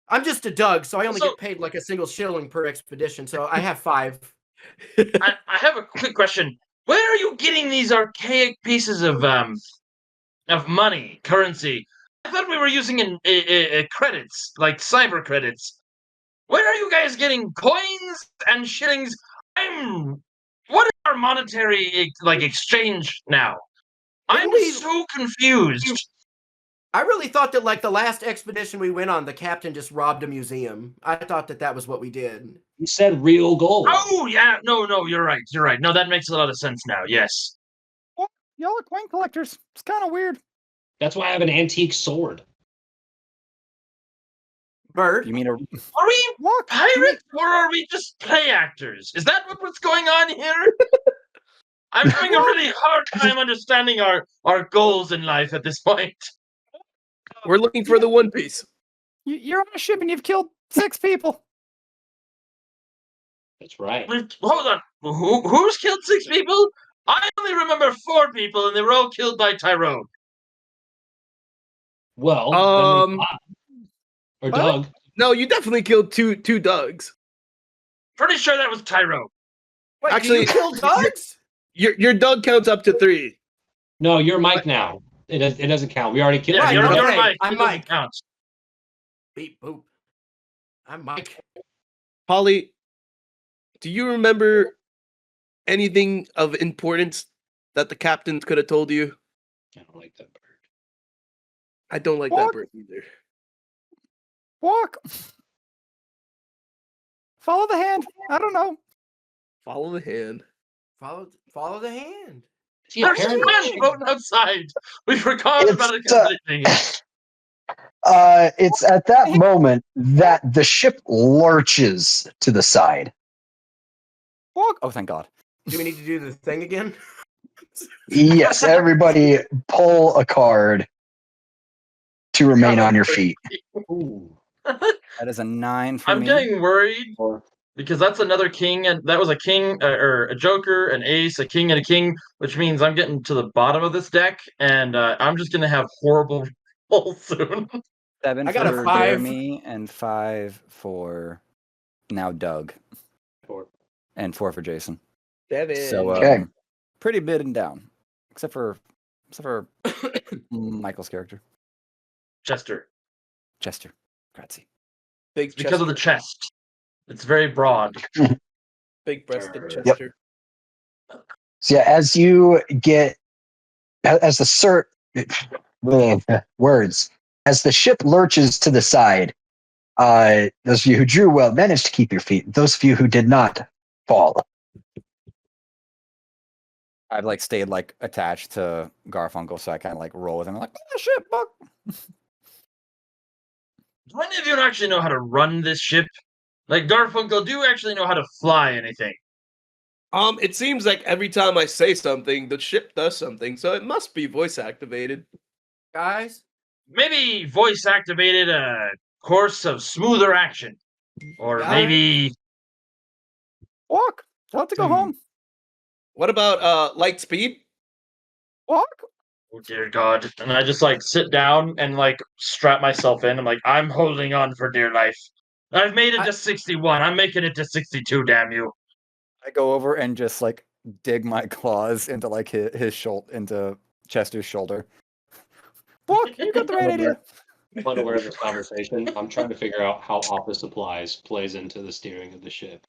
I'm just a Doug, so I only So- get paid like a single shilling per expedition, so I have 5. I have a quick question. Where are you getting these archaic pieces of money, currency? I thought we were using credits, like cyber credits. Where are you guys getting coins and shillings? What is our monetary exchange now? I'm we- so confused. I really thought that like the last expedition we went on, the captain just robbed a museum. I thought that was what we did. You said real gold. Oh yeah, no, you're right. You're right. No, that makes a lot of sense now. Yes. Y'all are coin collectors. It's kind of weird. That's why I have an antique sword. Bird, You mean a Are we walk? pirates or are we just play actors? Is that what's going on here? I'm having a really hard time understanding our goals in life at this point. We're looking for the One Piece. You're on a ship and you've killed 6 people. That's right. Hold on. Who's killed 6 people? I only remember 4 people, and they were all killed by Tyrone. Well, Um, or what? Doug. No, you definitely killed two Dougs. Pretty sure that was Tyrone. Wait, Actually, do you kill dogs? Your Doug counts up to 3. No, you're Mike now. It doesn't count. We already killed. Yeah, Right, you're okay, Mike. I'm It doesn't Mike. count. Beep boop. I'm Mike. Polly, do you remember anything of importance that the captains could have told you? I don't like that bird. I don't like What? that bird either. Walk. Follow the hand. I don't know. Follow the hand. Follow the hand. Is he a There's parent? Smash voting outside. We forgot about it It's, completely. It's at that moment that the ship lurches to the side. Walk. Oh, thank God. Do we need to do the thing again? Yes, everybody pull a card to remain on your feet. Ooh. That is a 9 for I'm me. getting worried Or because that's another king, and that was a king or a joker, an ace, a king, and a king, which means I'm getting to the bottom of this deck, and I'm just gonna have horrible rolls soon. 7 I got a for 5. Jeremy and 5 for now Doug or and 4 for Jason. 7. So Okay. pretty bitten down, except for Michael's character, Chester, Chester. Grazie. Big because of the chest. It's very broad. big-breasted Yep. Chester. So yeah, as you get as the words as the ship lurches to the side, those of you who drew well managed to keep your feet. Those of you who did not fall. I've like stayed like attached to Garfunkel, so I kind of like roll with him. I'm like, oh, shit, Buck. Do any of you actually know how to run this ship? Like Garfunkel, do you actually know how to fly anything? It seems like every time I say something, the ship does something, so it must be voice activated. Guys, Maybe voice activated a course of smoother action, or Guys? maybe Walk. Tell it to go home. What about light speed? Walk. oh dear God! And I just like sit down and like strap myself in. I'm like, I'm holding on for dear life. I've made it to 61. I'm making it to 62. Damn you! I go over and just like dig my claws into like his shoulder, into Chester's shoulder. Walk. You got the right idea. I'm unaware of this conversation. I'm trying to figure out how office supplies plays into the steering of the ship.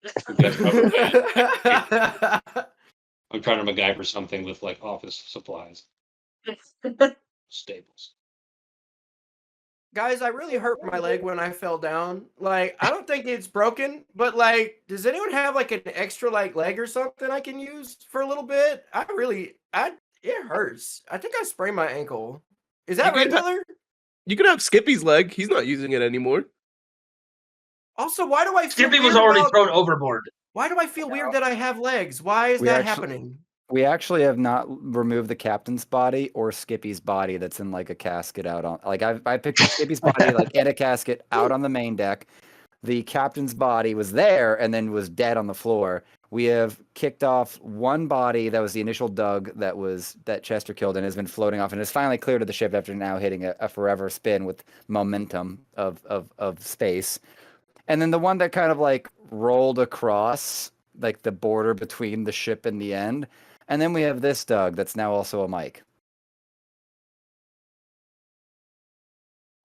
You guys cover that. I'm trying to MacGyver something with like office supplies. Staples. guys, I really hurt my leg when I fell down. Like, I don't think it's broken, but like, does anyone have like an extra like leg or something I can use for a little bit? It hurts. I think I sprained my ankle. Is that You Red could ha- Pillar? You could have Skippy's leg. He's not using it anymore. Also, why do I feel Skippy was weird already about- thrown overboard. Why do I feel weird that I have legs? Why is We that actually- happening? We actually have not removed the captain's body or Skippy's body that's in like a casket out on. Like I picked Skippy's body like in a casket out on the main deck. The captain's body was there and then was dead on the floor. We have kicked off one body that was the initial Doug that Chester killed and has been floating off and is finally cleared of the ship after now hitting a forever spin with momentum of space. And then the one that kind of like rolled across like the border between the ship and the end. And then we have this Doug that's now also a Mike.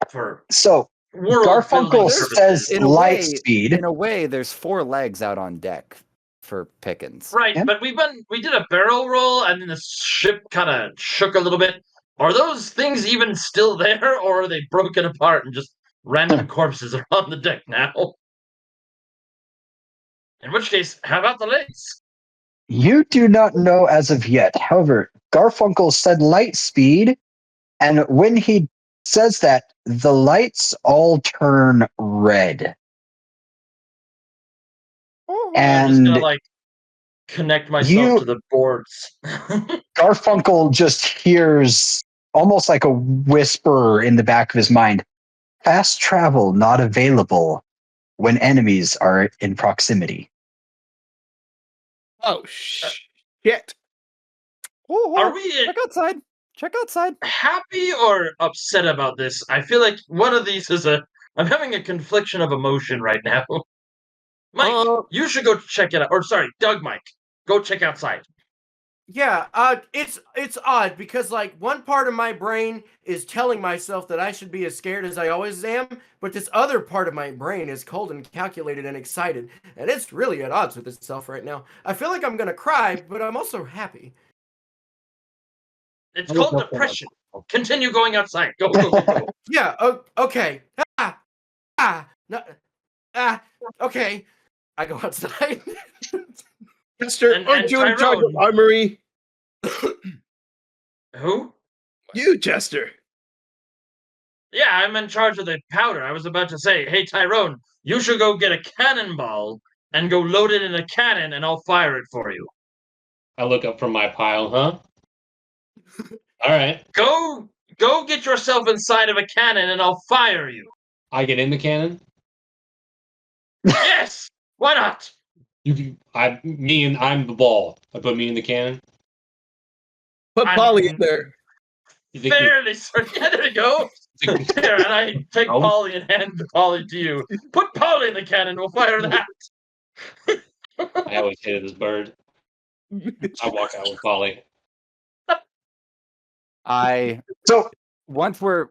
For So world Garfunkel building says purposes. light speed. In a way, there's 4 legs out on deck for Pickens. Right, Yeah. but we did a barrel roll, and then the ship kind of shook a little bit. Are those things even still there, or are they broken apart and just random corpses are on the deck now? In which case, how about the legs? You do not know as of yet. However, Garfunkel said light speed, and when he says that, the lights all turn red. I'm just And gonna like connect myself to the boards. Garfunkel just hears almost like a whisper in the back of his mind. Fast travel not available when enemies are in proximity. Oh, shh. Shit. Are we Check outside. Check outside. happy or upset about this? I feel like one of these is I'm having a confliction of emotion right now. Mike, you should go check it out. Or sorry, Doug, Mike, go check outside. Yeah, it's odd because like one part of my brain is telling myself that I should be as scared as I always am, but this other part of my brain is cold and calculated and excited, and it's really at odds with itself right now. I feel like I'm gonna cry, but I'm also happy. It's called depression. Continue going outside. Go, go, go, go. Yeah. Okay. No, okay. I go outside. Chester, aren't you in charge of armory? Who? You, Chester. Yeah, I'm in charge of the powder. I was about to say, hey, Tyrone, you should go get a cannonball and go load it in a cannon, and I'll fire it for you. I look up from my pile, huh? All right. Go get yourself inside of a cannon, and I'll fire you. I get in the cannon. Yes. Why not? I'm the ball. I put me in the cannon. Put Polly in there. Fairly certain. Yeah, there you go. There, and I take Polly and hand Polly to you. Put Polly in the cannon. We'll fire that. I always hated this bird. I walk out with Polly. Once we're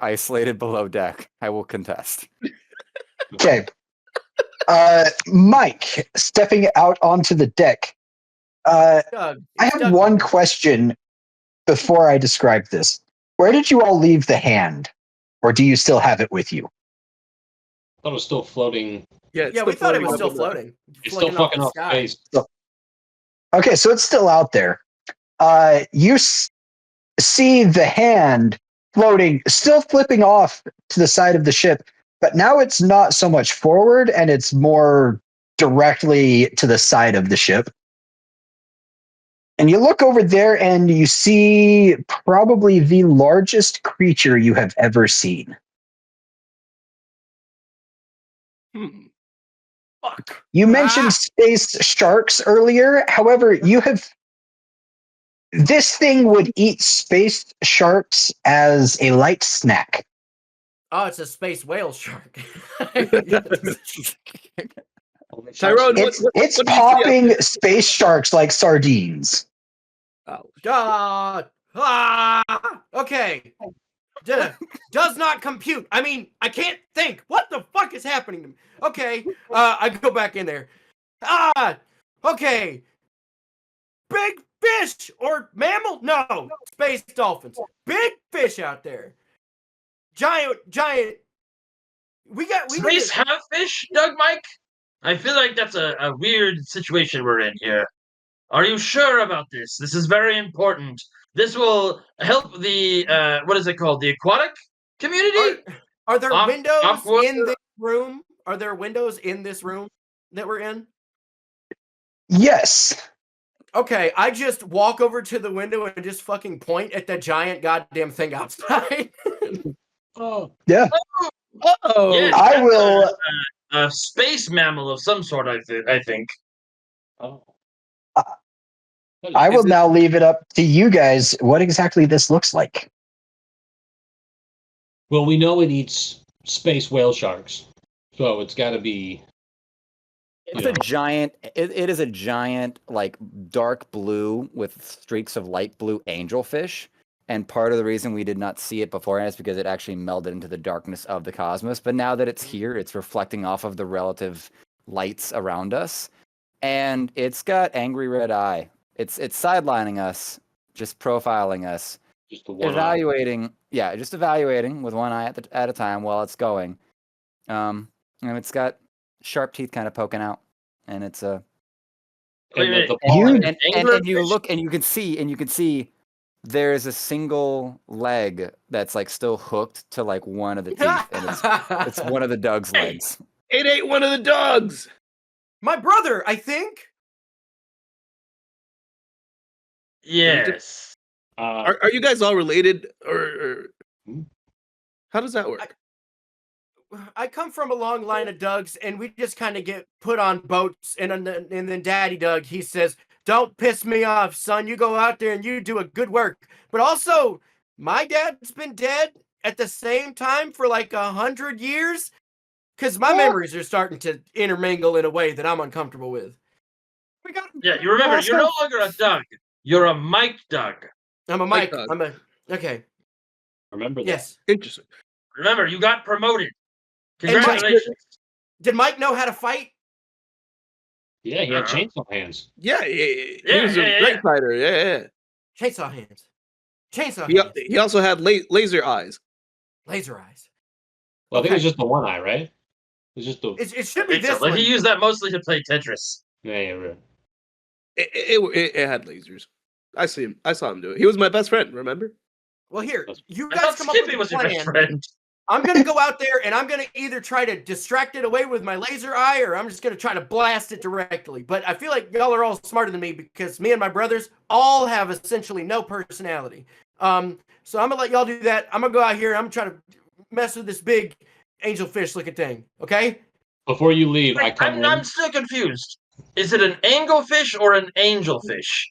isolated below deck, I will contest. Okay. Mike, stepping out onto the deck. I have one question before I describe this. Where did you all leave the hand? Or do you still have it with you? I thought it was still floating. Yeah, we thought it was still floating. It's still fucking off space. Okay, so it's still out there. You see the hand floating, still flipping off to the side of the ship, but now it's not so much forward and it's more directly to the side of the ship. And you look over there and you see probably the largest creature you have ever seen. Fuck. You mentioned space sharks earlier. However, this thing would eat space sharks as a light snack. Oh, it's a space whale shark. Tyrone, it's popping space sharks like sardines. Okay. Does not compute. I mean, I can't think. What the fuck is happening to me? Okay, I go back in there. Okay. Big fish or mammal? No, space dolphins. Big fish out there. Giant. We Space have fish, Doug, Mike? I feel like that's a weird situation we're in here. Are you sure about this? This is very important. This will help the what is it called? The aquatic community? Are there windows in this room? Are there windows in this room that we're in? Yes. Okay, I just walk over to the window and just fucking point at the giant goddamn thing outside. Oh. Yeah. Oh. Yeah, I will. A space mammal of some sort, I think. Oh. I will now leave it up to you guys what exactly this looks like. Well, we know it eats space whale sharks, so it's got to be. It's a giant. It is a giant, like dark blue with streaks of light blue angelfish. And part of the reason we did not see it beforehand is because it actually melded into the darkness of the cosmos. But now that it's here, it's reflecting off of the relative lights around us, and it's got angry red eye. It's sidelining us, just profiling us, just evaluating. Yeah, just evaluating with one eye at a time while it's going. And it's got sharp teeth kind of poking out, and it's a. And you look and you can see there's a single leg that's like still hooked to like one of the teeth, and it's one of the Doug's legs. It ate one of the dogs. My brother, I think. Yes. Are you guys all related, or how does that work? I come from a long line of Dougs, and we just kind of get put on boats. And then Daddy Doug, he says, "Don't piss me off, son. You go out there and you do a good work." But also, my dad's been dead at the same time for like 100 years, because my memories are starting to intermingle in a way that I'm uncomfortable with. We got Yeah, you remember, you're no longer a Doug. You're a Mike Doug. I'm a Mike Mike. Doug. Okay. Remember that. Yes. Interesting. Remember, you got promoted. And Mike- Congratulations. Did Mike know how to fight? Yeah, he had Uh-huh. chainsaw hands. Yeah, he Yeah, was a yeah, great yeah. fighter. Yeah. Chainsaw hands. Chainsaw He, hands. he also had laser eyes. Laser eyes. Well, I think it was Okay. just the one eye, right? It was just the. It should be Think so, this but one. he used that mostly to play Tetris. Yeah, right. It had lasers. I saw him do it. He was my best friend. Remember? Well, here, you I guys thought come up Skippy with was a your best plan. friend. I'm going to go out there and I'm going to either try to distract it away with my laser eye, or I'm just going to try to blast it directly. But I feel like y'all are all smarter than me, because me and my brothers all have essentially no personality. So I'm going to let y'all do that. I'm going to go out here and I'm going to try to mess with this big angelfish looking thing. Okay? Before you leave, I Wait, come in. I'm still confused. Is it an anglefish or an angelfish?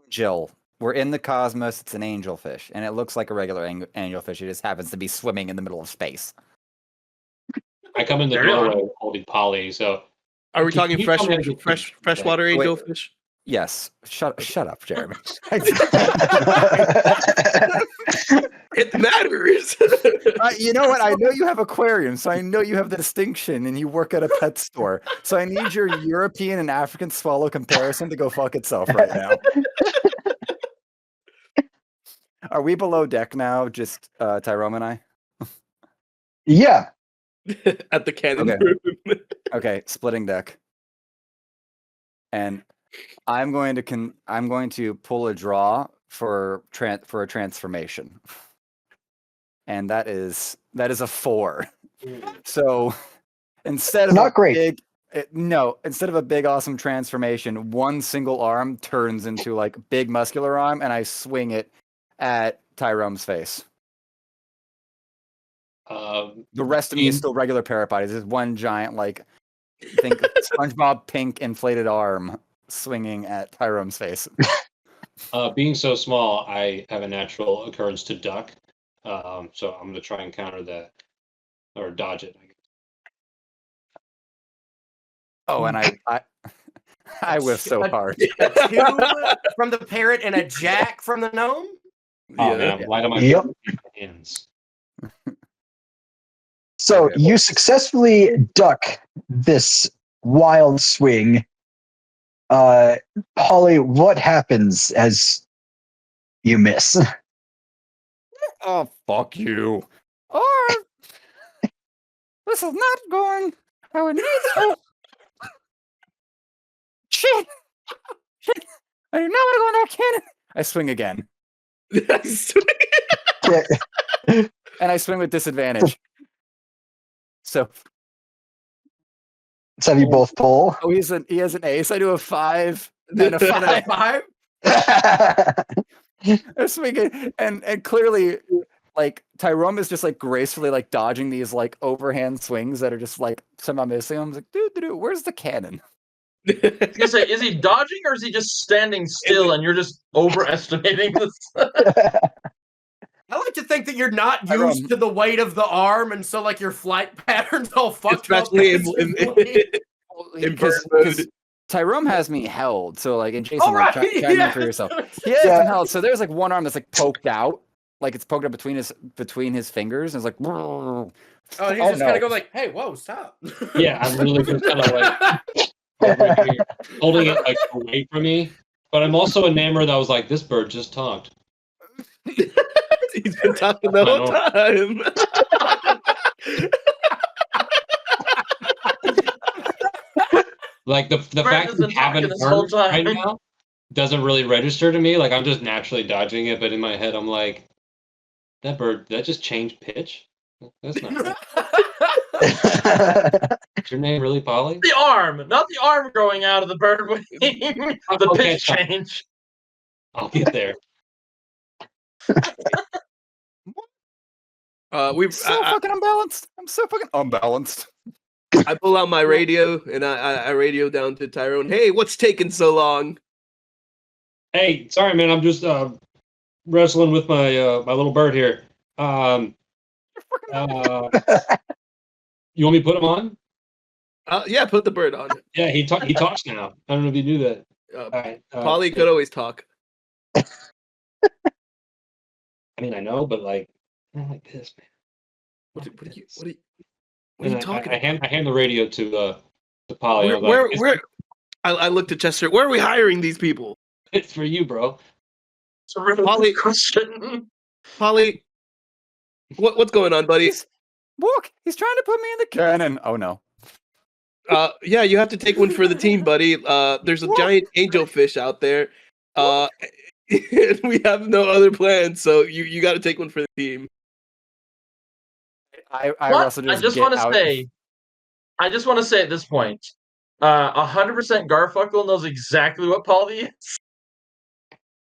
Jill. We're in the cosmos. It's an angelfish, and it looks like a regular angelfish. It just happens to be swimming in the middle of space. I come in the There you are. doorway holding Polly. So Are we Can talking you tell me how to freshwater Wait. angelfish? Yes. Shut up, Jeremy. It matters. You know what? I know you have aquariums, so I know you have the distinction, and you work at a pet store. So I need your European and African swallow comparison to go fuck itself right now. Are we below deck now? Just Tyrone and I? Yeah. At the cannon Okay. room. Okay, splitting deck. And I'm going to pull a draw for a transformation. And that is a 4. So instead of Not great. instead of a big awesome transformation, one single arm turns into like big muscular arm, and I swing it at Tyrone's face. The rest of me is still regular parrot bodies. There's one giant, like, think SpongeBob pink inflated arm swinging at Tyrone's face. being so small, I have a natural occurrence to duck. So I'm going to try and counter that or dodge it. I guess. Oh, and I whiff so hard. 2 from the parrot and a jack from the gnome? Oh, Yeah. man, I'm light on my Yep. hands. So Okay, you successfully duck this wild swing. Polly, what happens as you miss? Oh, fuck you. Or this is not going how it needs to. Shit. I do not want to go in that cannon. I swing again. And I swing with disadvantage. So Let's have you both pull. he has an ace. I do a 5 and a 5. 5? I swing it, and clearly, like, Tyrone is just like gracefully like dodging these like overhand swings that are just like somehow missing. I'm like, dude, where's the cannon? I was gonna say, is he dodging or is he just standing still and you're just overestimating this? I like to think that you're not Tyrone. used to the weight of the arm, and so like your flight pattern's all fucked Especially up. Because Tyrone has me held, so like, and Jason, All like, right, try yeah. for yourself. He has him held, so there's like one arm that's like poked out, like it's poked out between his fingers, and it's like, Oh, he's just no. gonna go like, "Hey, whoa, stop!" Yeah, I'm really just kind of like holding it like away from me. But I'm also enamored that I was like, this bird just talked. He's been talking the whole time. Like the fact has that been you haven't talking this whole heard right time. now doesn't really register to me. Like I'm just naturally dodging it, but in my head I'm like, that bird, that just changed pitch? That's not right. Is your name really Polly? The arm, not the arm growing out of the bird wing. The Okay, pitch sorry. change. I'll get there. Fucking unbalanced. I'm so fucking unbalanced. I pull out my radio and I radio down to Tyrone. Hey, what's taking so long? Hey, sorry, man. I'm just wrestling with my my little bird here. You want me to put him on? Yeah, put the bird on. Yeah, he talks now. I don't know if you knew that. All right, Polly could always talk. I mean, I know, but like, not like this, man. What are you talking about? I hand the radio to Polly. Where? I looked at Chester. Where are we hiring these people? It's for you, bro. It's a really Polly, good question. Polly, what's going on, buddy? He's trying to put me in the cannon. Oh no. Yeah, you have to take one for the team, buddy. There's a giant angelfish out there. And we have no other plans, so you got to take one for the team. I just want to say at this point, 100% Garfunkel knows exactly what Polly is.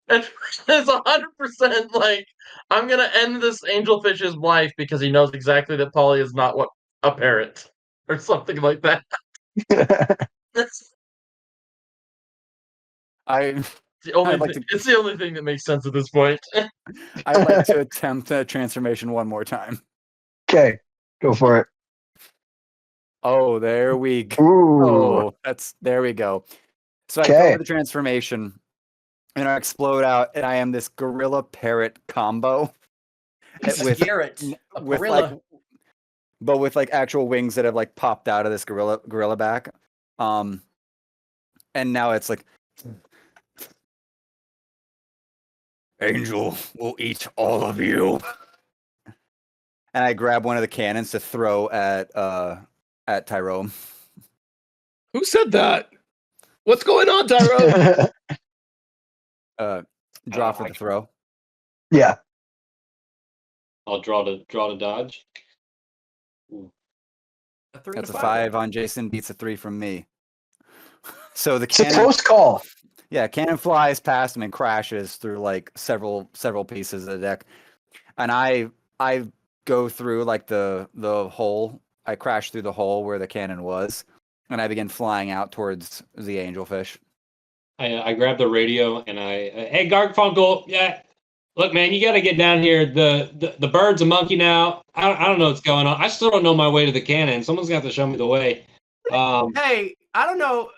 And it's 100% like, I'm gonna end this angelfish's life because he knows exactly that Polly is not what a parrot or something like that. It's the only thing that makes sense at this point. I'd like to attempt a transformation one more time. Okay, go for it. Oh, there we go. Ooh. There we go. So I go for the transformation, and I explode out, and I am this gorilla parrot combo. With like, but with like actual wings that have like popped out of this gorilla back. And now it's like, Angel will eat all of you. And I grab one of the cannons to throw at Tyrone. Who said that? What's going on, Tyrone? Draw for the throw. Yeah. I'll draw to dodge. That's a 5 on Jason, beats a 3 from me. So the cannon, it's a close call. Yeah, cannon flies past him and crashes through like several pieces of the deck. And I go through like the hole. I crash through the hole where the cannon was, and I begin flying out towards the angelfish. I grab the radio and hey Garfunkel, yeah, look man, you got to get down here. The bird's a monkey now. I don't know what's going on. I still don't know my way to the cannon. Someone's got to show me the way. Hey, I don't know.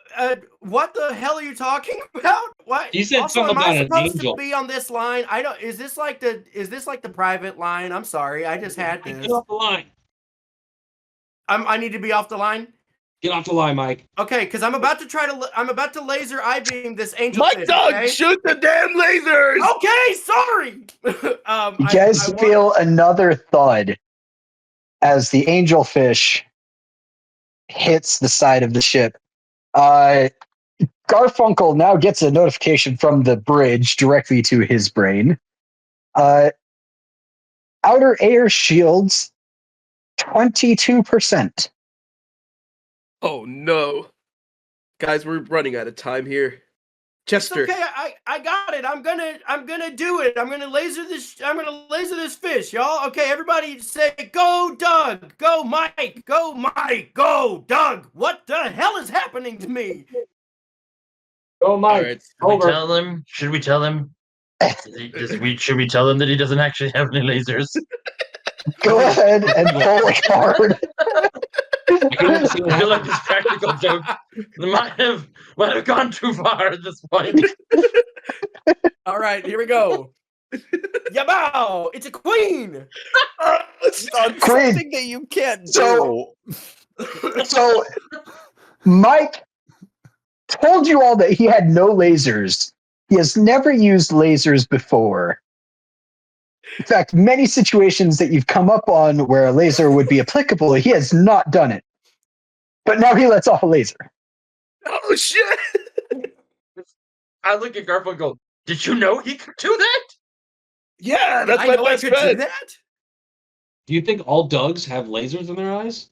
What the hell are you talking about? What? You said also, something about an angel. Am I supposed to be on this line? I don't. Is this like the private line? I'm sorry. I just had this. Get off the line. I need to be off the line. Get off the line, Mike. Okay, because I'm about to laser eye beam this angel. Mike, dog, okay? Shoot the damn lasers. Okay, sorry. You guys feel another thud as the angelfish hits the side of the ship. Garfunkel now gets a notification from the bridge directly to his brain. Outer air shields 22%. Oh no, guys, we're running out of time here. Chester, it's okay, I got it. I'm gonna do it. I'm gonna laser this fish, y'all. Okay, everybody say go, Doug. Go, Mike. Go, Mike. Go, Doug. What the hell is happening to me? Go, Mike. Right. Should we tell him? Should we tell him that he doesn't actually have any lasers? Go ahead and pull it hard. I feel like this practical joke might have gone too far at this point. All right, here we go. Yabow! It's a queen. It's not queen. Something that you can't do. So Mike told you all that he had no lasers. He has never used lasers before. In fact, many situations that you've come up on where a laser would be applicable, he has not done it. But now he lets off a laser. Oh, shit! I look at Garfunkel and go, did you know he could do that? Yeah, that's my best friend. Do you think all Dougs have lasers in their eyes?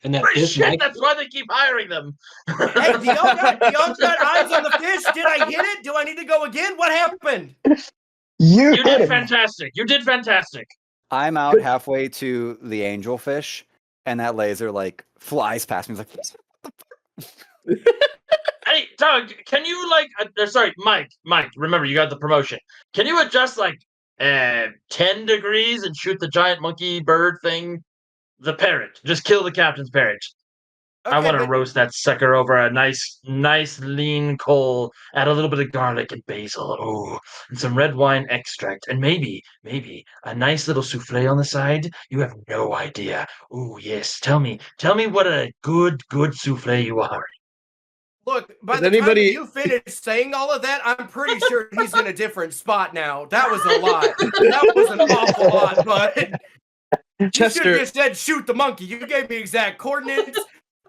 And that fish Mike... That's why they keep hiring them. Hey, do y'all got eyes on the fish? Did I hit it? Do I need to go again? What happened? You did fantastic. You did fantastic. I'm out halfway to the angelfish, and that laser like flies past me. It's like, Hey, Doug, can you sorry, Mike, remember you got the promotion. Can you adjust 10 degrees and shoot the giant monkey bird thing? The parrot. Just kill the captain's parrot. I want to roast that sucker over a nice lean coal, add a little bit of garlic and basil, and some red wine extract, and maybe a nice little souffle on the side. You have no idea. Oh, yes. Tell me what a good souffle you are. Look, by the time that you finish saying all of that, I'm pretty sure he's in a different spot now. That was a lot. That was an awful lot, but you should have just said shoot the monkey. You gave me exact coordinates.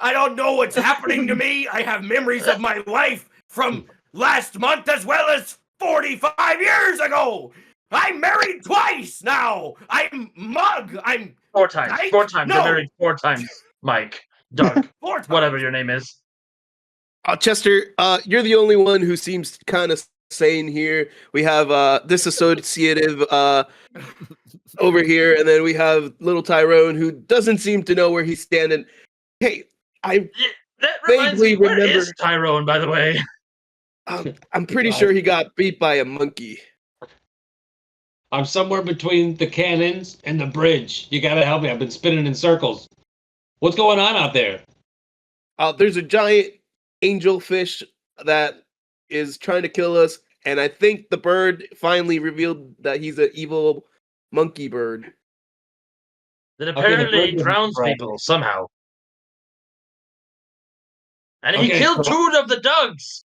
I don't know what's happening to me. I have memories of my life from last month as well as 45 years ago. I'm married twice now. I'm Mug. I'm 4 times. Mike? 4 times. No. You're married 4 times, Mike. Doug. 4 times. Whatever your name is. Chester, you're the only one who seems kind of sane here. We have disassociative over here, and then we have little Tyrone who doesn't seem to know where he's standing. Hey, that reminds me, where remember is Tyrone, by the way? I'm pretty sure he got beat by a monkey. I'm somewhere between the cannons and the bridge. You gotta help me. I've been spinning in circles. What's going on out there? There's a giant angelfish that is trying to kill us, and I think the bird finally revealed that he's an evil monkey bird. That apparently drowns people somehow. And he killed 2 of the Dougs.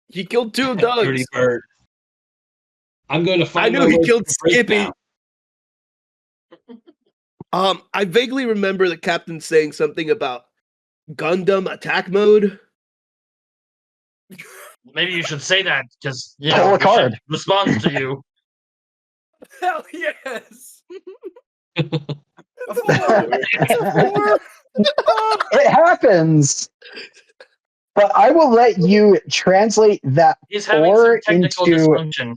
He killed 2 of Dougs. Dirty bird. I'm going to find. I knew he killed Skippy. I vaguely remember the captain saying something about Gundam attack mode. Maybe you should say that because Pull a card. Responds to you. Hell yes. It happens. But I will let you translate that He's having some technical into dysfunction.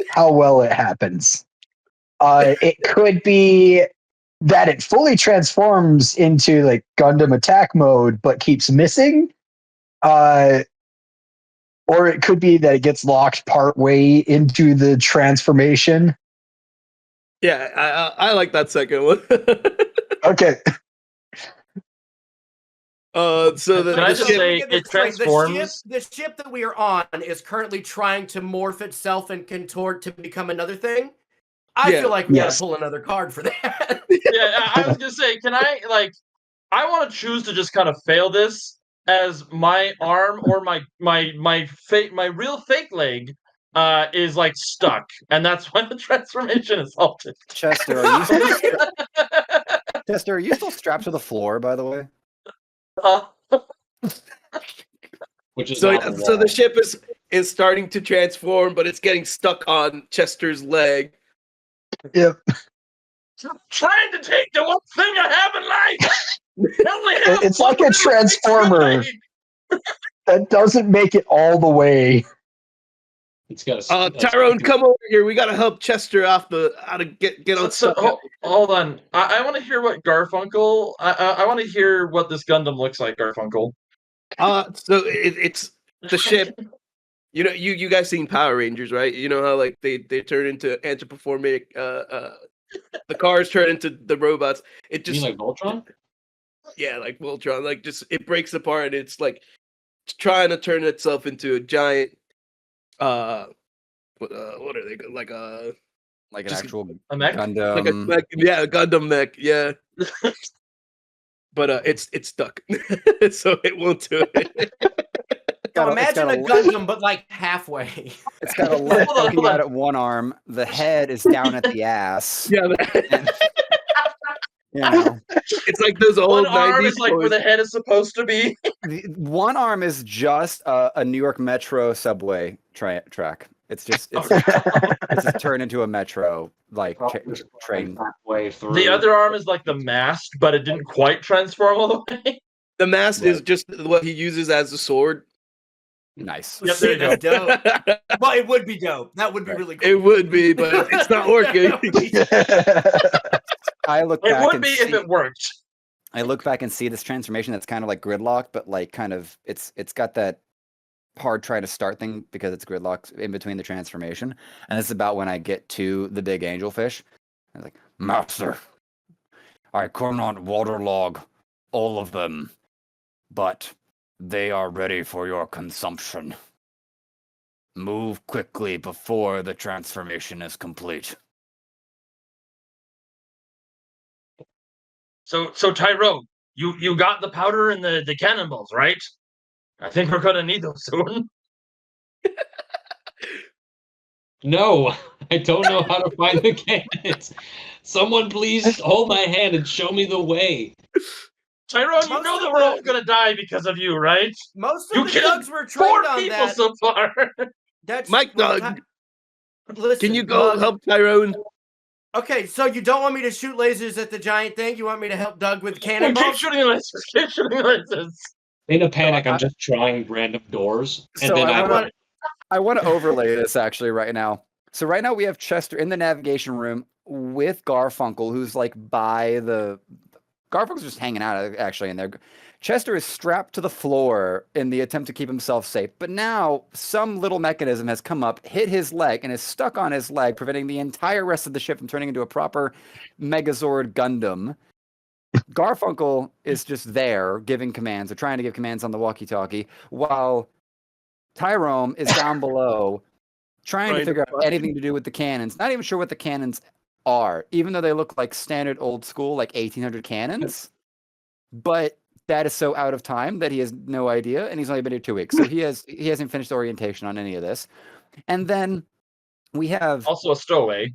how well it happens. It could be that it fully transforms into like Gundam attack mode, but keeps missing. Or it could be that it gets locked partway into the transformation. Yeah, I like that second one. Okay. So Can I just say it transforms? The ship that we are on is currently trying to morph itself and contort to become another thing. I feel like we gotta pull another card for that. Yeah, I was gonna say, can I I want to choose to just kind of fail this as my arm or my real fake leg is stuck, and that's when the transformation is halted. Chester, are you still strapped to the floor, by the way? Which is so the ship is starting to transform, but it's getting stuck on Chester's leg. Yep. I'm trying to take the one thing I have in life. It's like a transformer that doesn't make it all the way. It's got Tyrone, come over here. We gotta help Chester out to get on. Hold on. I want to hear what Garfunkel. I want to hear what this Gundam looks like, Garfunkel. So it's the ship. You know, you guys seen Power Rangers, right? You know how they turn into anthropomorphic. The cars turn into the robots. It just you mean like Voltron? Yeah, like Voltron. It breaks apart and it's trying to turn itself into a giant. What are they like an actual mech? Gundam? A Gundam mech. Yeah. But it's stuck, so it won't do it. Imagine a Gundam, but halfway. It's got a leg poking out at one arm. The head is down at the ass. Yeah. It's like those old 90s arm is where the head is supposed to be. One arm is just a New York Metro subway track. It's just turned into a metro train. Way through. The other arm is the mast, but it didn't quite transform all the way. The mast is just what he uses as a sword. Nice. Yep, there you go. That's dope. Well, it would be dope. That would be really cool. It would be, but it's not working. I look It back would and be see, if it worked. I look back and see this transformation that's kind of like gridlock, but like kind of it's got that hard try to start thing because it's gridlocked in between the transformation. And this is about when I get to the big angelfish. I was like, Master, I cannot waterlog all of them, but they are ready for your consumption. Move quickly before the transformation is complete. So Tyrone, you got the powder and the cannonballs, right? I think we're gonna need those soon. No, I don't know how to find the cannons. Someone please hold my hand and show me the way. Tyrone, you Most know of that we're all the- gonna die because of you, right? Most of You the killed Dougs were 4 trained on people that. so far. That's Mike well, Doug, listen, can you go Mug- help Tyrone? Okay, so you don't want me to shoot lasers at the giant thing? You want me to help Doug with Keep cannonballs? shooting lasers. Keep shooting lasers. In a panic, I- I'm just trying random doors, and So then I want to overlay this actually right now. So right now we have Chester in the navigation room with Garfunkel, who's like by the. Garfunkel's just hanging out actually in there. Chester is strapped to the floor in the attempt to keep himself safe, but now some little mechanism has come up, hit his leg, and is stuck on his leg, preventing the entire rest of the ship from turning into a proper Megazord Gundam. Garfunkel is just there giving commands, or trying to give commands on the walkie-talkie, while Tyrone is down below trying to figure out anything to do with the cannons. Not even sure what the cannons are, even though they look like standard old school, like 1800 cannons. But that is so out of time that he has no idea, and he's only been here 2 weeks, so he hasn't finished orientation on any of this. And then we have Also a stowaway.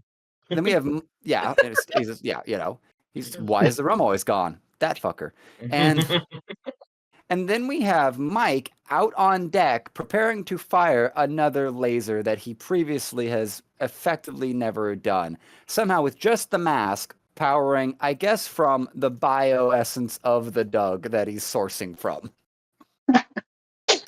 he's why is the rum always gone? That fucker. And then we have Mike out on deck preparing to fire another laser that he previously has effectively never done. Somehow with just the mask powering, I guess, from the bioessence of the Doug that he's sourcing from.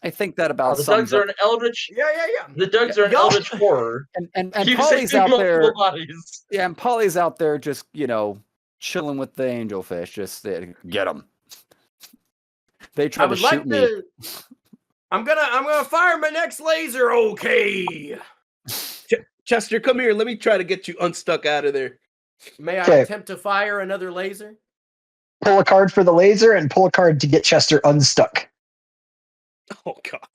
I think that about the sums Dougs are up. an eldritch. Yeah. The Dougs are an Y'all- eldritch horror. And Keep Polly's saving out there. multiple bodies. Yeah, and Polly's out there just, chilling with the angelfish. Just get them. They I tried to would shoot like me. to. I'm gonna fire my next laser. Okay. Chester, come here. Let me try to get you unstuck out of there. May I Okay. attempt to fire another laser? Pull a card for the laser and pull a card to get Chester unstuck. Oh God.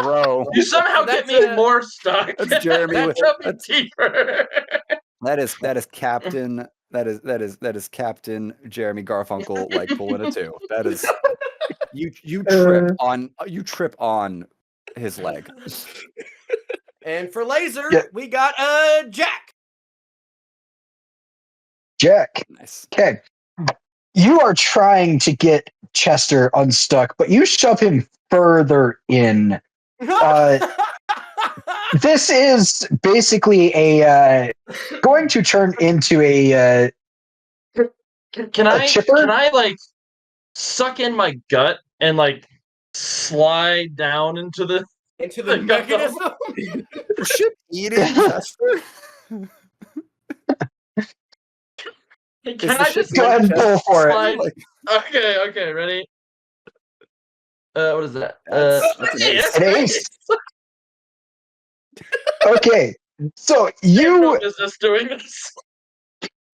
Bro. You somehow get That's me more stuck. That's Jeremy That with- drove me that's- deeper. That is Captain. That is Captain Jeremy Garfunkel like pulling a 2. That is you trip on his leg. And for laser, Yeah. we got Jack. Jack. Nice. Okay. You are trying to get Chester unstuck, but you shove him further in. This is basically going to turn into a Can I chipper? like suck in my gut and like slide down into the Into the The mechanism. Shit eating Chester. Can the I shit just Go ahead and pull for it. slide? Like, Okay, ready? What is that? That's an ace. An ace. Okay, so You have no you business doing this.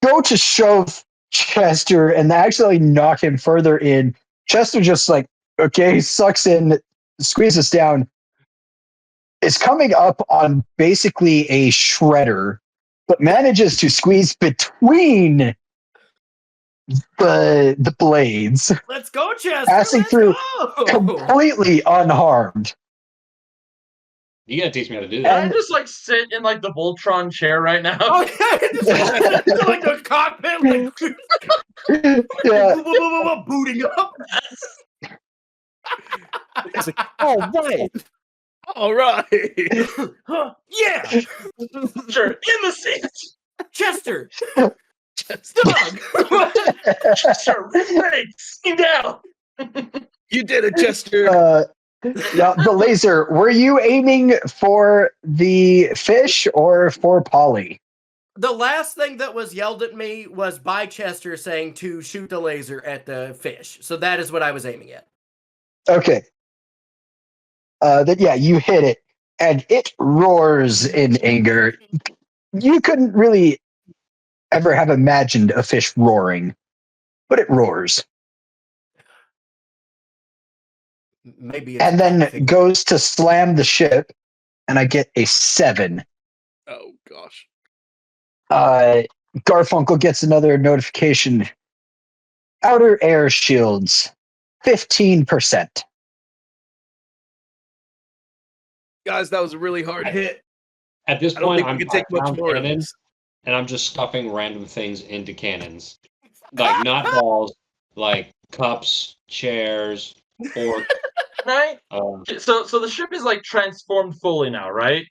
go to shove Chester and actually knock him further in. Chester just like, okay, sucks in, squeezes down. Is coming up on basically a shredder, but manages to squeeze between the blades, Let's go, Chester. Passing Let's through go. completely unharmed. you gotta teach me how to do Can I that. just like sit in like the Voltron chair right now? Okay, just like a cockpit, like Yeah, booting up. It's like, oh right. All right. Yeah, Sure, in the seat. Chester. Sure, right, sit down. You did it, Chester. Now, the laser, were you aiming for the fish or for Polly? The last thing that was yelled at me was by Chester saying to shoot the laser at the fish. So that is what I was aiming at. Okay. Yeah, you hit it, and it roars in anger. You couldn't really ever have imagined a fish roaring, but it roars. Maybe it's And a then figure. goes to slam the ship, and I get a 7. Oh gosh. Garfunkel gets another notification. Outer air shields, 15%. Guys, that was a really hard hit. At this I don't point, think we I'm can take much found more of cannons, this. and I'm just stuffing random things into cannons, like not balls, like cups, chairs, forks. Right? Um, So the ship is like transformed fully now, right?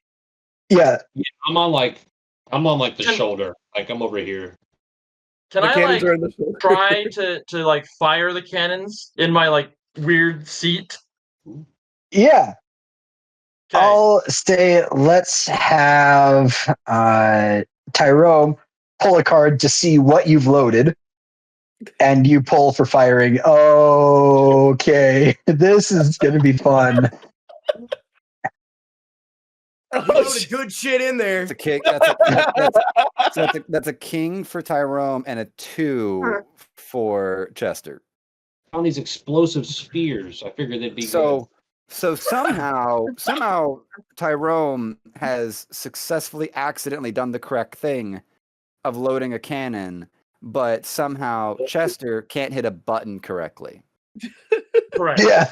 Yeah, I'm on like the Can- shoulder, like I'm over here. Can The I cannons like are in the shoulder. try to like fire the cannons in my like weird seat? yeah. Okay. I'll say let's have Tyrone pull a card to see what you've loaded, and you pull for firing. Okay, this is going to be fun. You Oh, loaded good shit in there. That's a king. That's a king for Tyrone and a 2 for Chester. Found these explosive spears. I figured they'd be So somehow Tyrone has successfully accidentally done the correct thing of loading a cannon, but somehow Chester can't hit a button correctly. Correct. Yeah,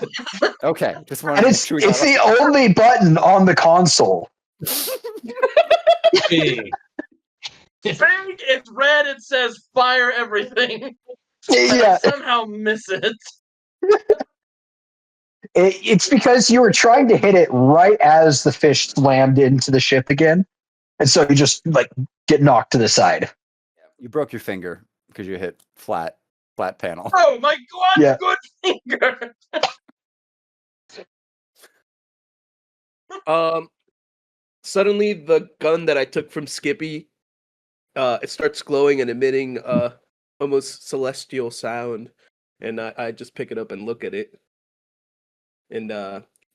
Okay, just wanted and to make it's sure we got the only button on the console. big. Big, it's red, it says fire everything. And Yeah, I somehow miss it. it's because you were trying to hit it right as the fish slammed into the ship again, and so you just like get knocked to the side. You broke your finger because you hit flat panel. Oh my god, Yeah. good finger. Suddenly the gun that I took from Skippy, it starts glowing and emitting almost celestial sound, and I just pick it up and look at it, and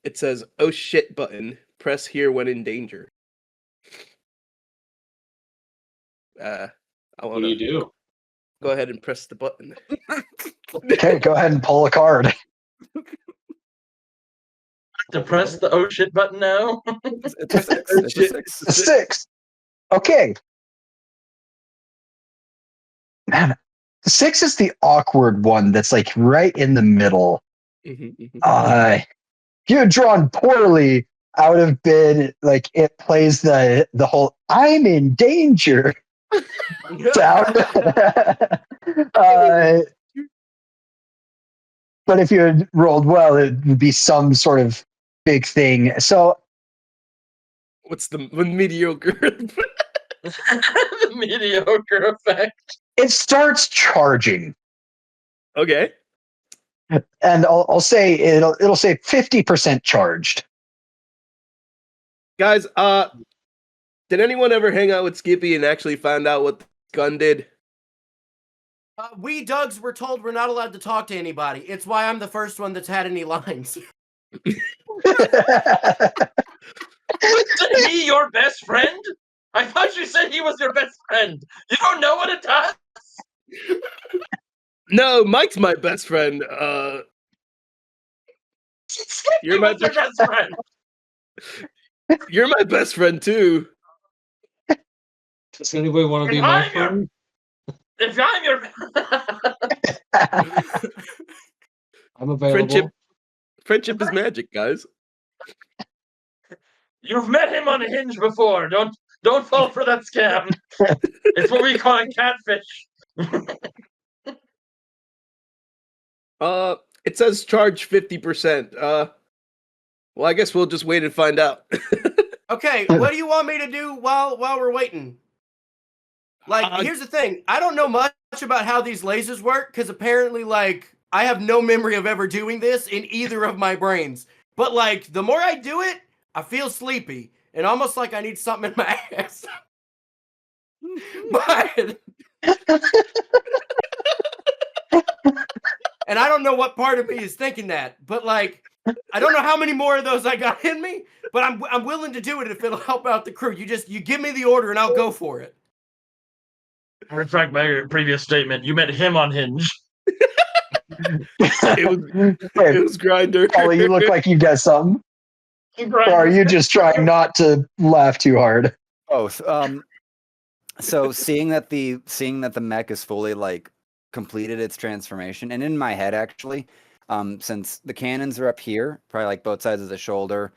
it says "Oh shit" button. Press here when in danger. I What want do you to do? go ahead and press the button. Okay, go ahead and pull a card. To press the oh shit button now. It's a 6. Oh, It's a shit. 6. A 6. Okay. Man, the 6 is the awkward one that's like right in the middle. You had drawn poorly out of bid, like it plays the whole "I'm in danger" sound. But if you had rolled well, it would be some sort of big thing. So What's the mediocre? The mediocre effect. it starts charging, Okay, and I'll say it'll say 50% charged. guys. Did anyone ever hang out with Skippy and actually find out what the gun did? We Dougs were told we're not allowed to talk to anybody. It's why I'm the first one that's had any lines. Isn't he your best friend? I thought you said he was your best friend. You don't know what it does? No, Mike's my best friend. You're my your best friend. You're my best friend too. Does anybody want to be If my I'm your- friend? If I'm your I'm available. Friendship is magic, guys. You've met him on Hinge before. Don't fall for that scam. It's what we call a catfish. It says charge 50%. Well, I guess we'll just wait and find out. Okay, what do you want me to do while we're waiting? Like, here's the thing. I don't know much about how these lasers work, because apparently, like, I have no memory of ever doing this in either of my brains. But like the more I do it, I feel sleepy and almost like I need something in my ass. But and I don't know what part of me is thinking that, but like I don't know how many more of those I got in me, but I'm willing to do it if it'll help out the crew. You give me the order and I'll go for it. I retract my previous statement. You meant him on Hinge. It was Grinder. Sallee, you look like you've got something. Or are you just trying not to laugh too hard? Both. So seeing that the mech is fully like completed its transformation, and in my head actually, since the cannons are up here, probably like both sides of the shoulder,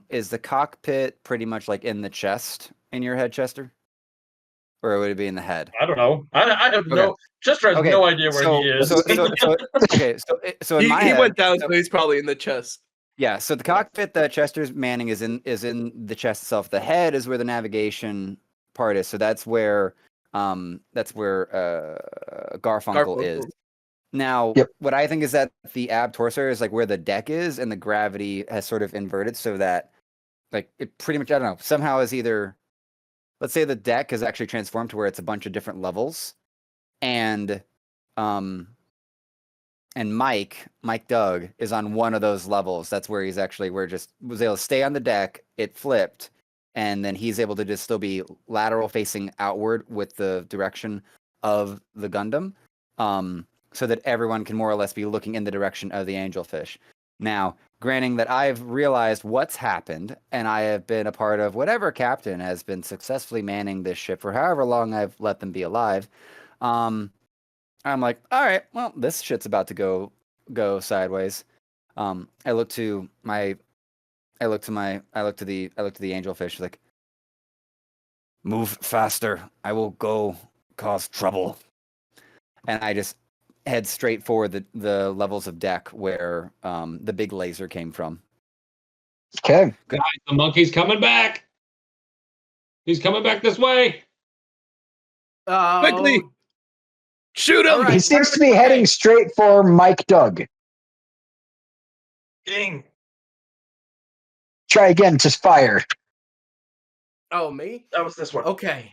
is the cockpit pretty much like in the chest in your head, Chester? Or would it be in the head? I don't know. I have no. Chester has no idea where he is. So in my he head, went down, so he's probably in the chest. Yeah, so the cockpit that Chester's manning is in the chest itself. The head is where the navigation part is. So that's where Garfunkel is. Now, what I think is that the ab torso is like where the deck is, and the gravity has sort of inverted so that like it pretty much, I don't know, somehow is either, let's say the deck is actually transformed to where it's a bunch of different levels, and Mike Doug is on one of those levels. That's where he's actually was able to stay on the deck. It flipped, and then he's able to just still be lateral facing outward with the direction of the Gundam, so that everyone can more or less be looking in the direction of the angelfish. Now, granting that I've realized what's happened, and I have been a part of whatever captain has been successfully manning this ship for however long I've let them be alive, I'm like, all right, well, this shit's about to go sideways. I look to the angelfish, like, move faster. I will go cause trouble. And I just head straight for the levels of deck where the big laser came from. Okay. Guys, the monkey's coming back. He's coming back this way. Quickly! Shoot him! He seems to be heading straight for Mike Doug. Ding. Try again to fire. Oh, me? That was this one. Okay.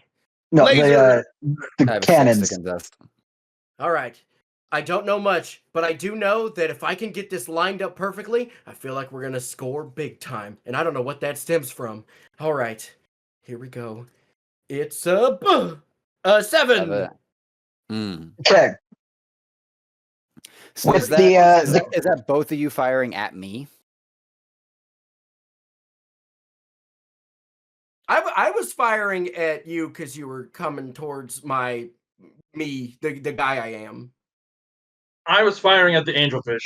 No, Laser. the cannons. All right. I don't know much, but I do know that if I can get this lined up perfectly, I feel like we're going to score big time. And I don't know what that stems from. All right. Here we go. It's a 7. Okay. So is that both of you firing at me? I was firing at you because you were coming towards me, the guy I am. I was firing at the angelfish.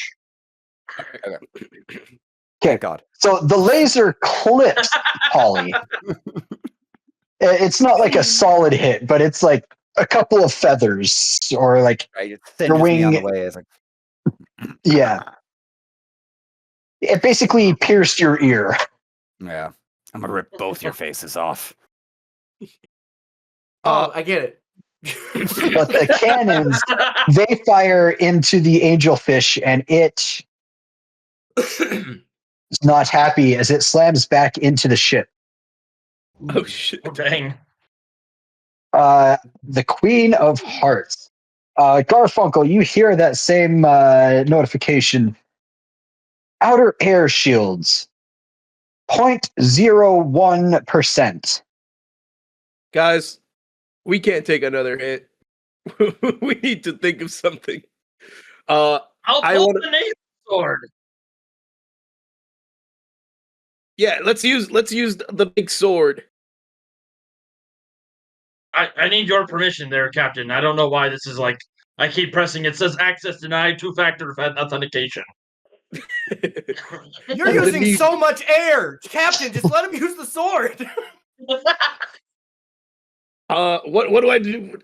Okay. God. So the laser clips Polly. It's not like a solid hit, but it's like a couple of feathers or like right, your wing. On the way. It's like, yeah. It basically pierced your ear. Yeah. I'm gonna rip both your faces off. Oh, I get it. But the cannons, they fire into the angelfish, and it is not happy as it slams back into the ship. Oh shit! Oh, dang. The Queen of Hearts. Garfunkel, you hear that same notification. Outer air shields. 0.01%. Guys, we can't take another hit. We need to think of something. I'll pull the name sword. Yeah, let's use the big sword. I need your permission there, Captain. I don't know why this is like, I keep pressing. It says access denied, 2-factor authentication. You're using so much air, Captain. Just let him use the sword. What do I do?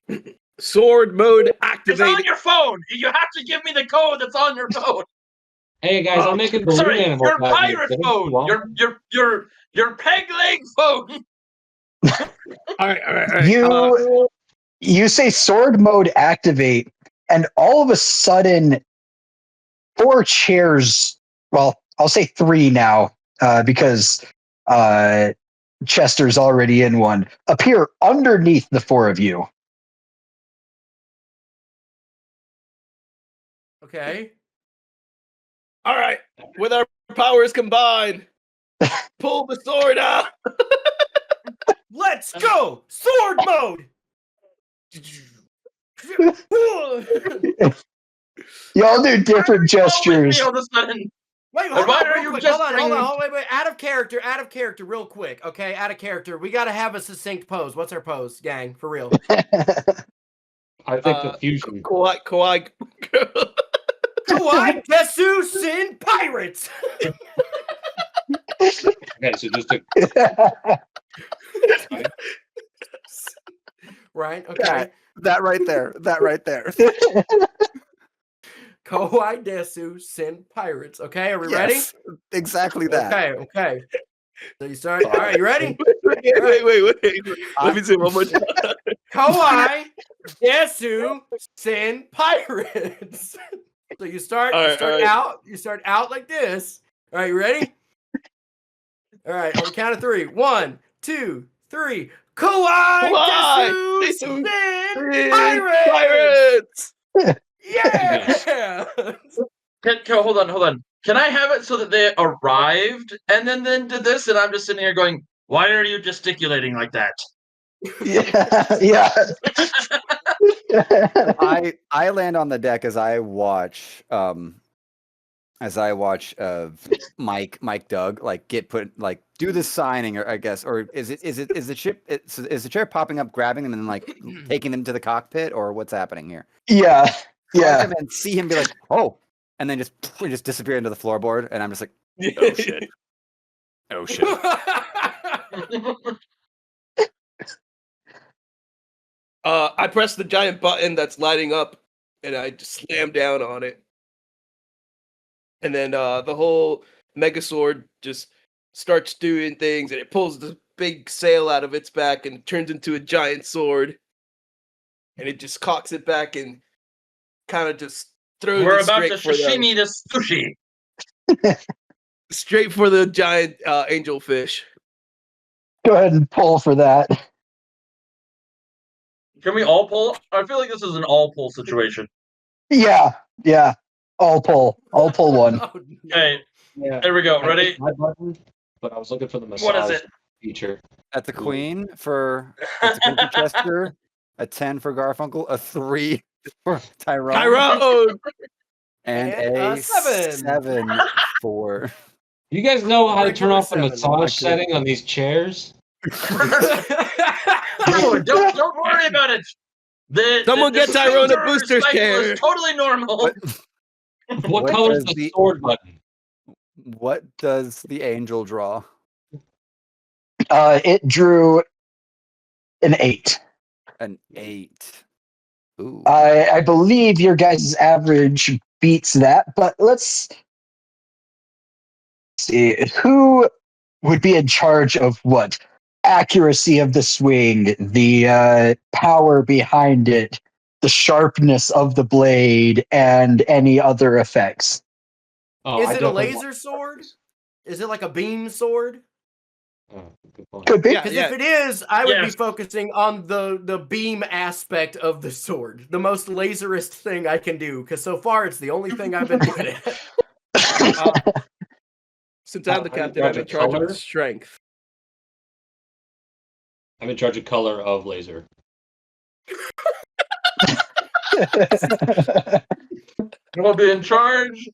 Sword mode activated. It's on your phone. You have to give me the code that's on your phone. Hey guys, I'm making balloon Sorry, animal. your pirate phone. Your peg leg phone. All right. You say sword mode activate, and all of a sudden 4 chairs. Well, I'll say 3 now because Chester's already in one. Appear underneath the 4 of you. Okay. All right, with our powers combined, pull the sword out. Let's go! Sword mode! Y'all do different gestures. All of a sudden. Wait, Why hold on, are real you quick. gesturing? Hold on, wait. Out of character, real quick. Okay, out of character. We gotta have a succinct pose. What's our pose, gang? For real. I think the fusion. Kawaiidesu Sin Pirates! Okay, so just to Right, okay. That right there. Kawaiidesu Sin Pirates. Okay, are we Yes, exactly that. ready? Okay. So you start. All right, you ready? Wait. Let me see one more time. Kawaiidesu Sin Pirates. So you start out like this. All right, you ready? All right, on the count of 3. 1, 2, 3. Kawaiidesu Sin Pirates! Yeah! Hold on. Can I have it so that they arrived and then did this, and I'm just sitting here going, "Why are you gesticulating like that?" Yeah. I land on the deck as I watch Mike Doug like get put like do the signing, or I guess, or is the chair popping up, grabbing them, and then like taking them to the cockpit, or what's happening here? Yeah. And then see him be like, oh, and then just disappear into the floorboard, and I'm just like, oh shit. I press the giant button that's lighting up, and I just slam down on it. And then the whole Megazord just starts doing things, and it pulls the big sail out of its back and turns into a giant sword. And it just cocks it back and kind of just throws We're it about straight to for them. sashimi this sushi. Straight for the giant angelfish. Go ahead and pull for that. Can we all pull? I feel like this is an all pull situation. Yeah. I'll pull one. Oh, no. Okay, Yeah. there we go. I Ready? hit my button, but I was looking for the massage What is it? feature. At the Queen for Chester, a 10 for Garfunkel, a 3 for Tyrone, And and a a 7. 7 for. You guys know how to turn off the Regular massage 7. setting on these chairs? No, don't worry about it. Someone get Tyrone a finger booster cycle chair. is totally normal. What color is the sword button? What does the angel draw? It drew an 8. An 8. Ooh. I believe your guys' average beats that, but let's see who would be in charge of what accuracy of the swing, the power behind it, the sharpness of the blade, and any other effects. Oh, Is I it a definitely laser sword? Is it like a beam sword? Oh, good point. Could be. Yeah. Because if it is, I would be Yes. focusing on the beam aspect of the sword, the most laserist thing I can do. Because so far, it's the only thing I've been good at. Since I'm the captain, I'm in charge of Color? strength. I'm in charge of color of laser. We'll be in charge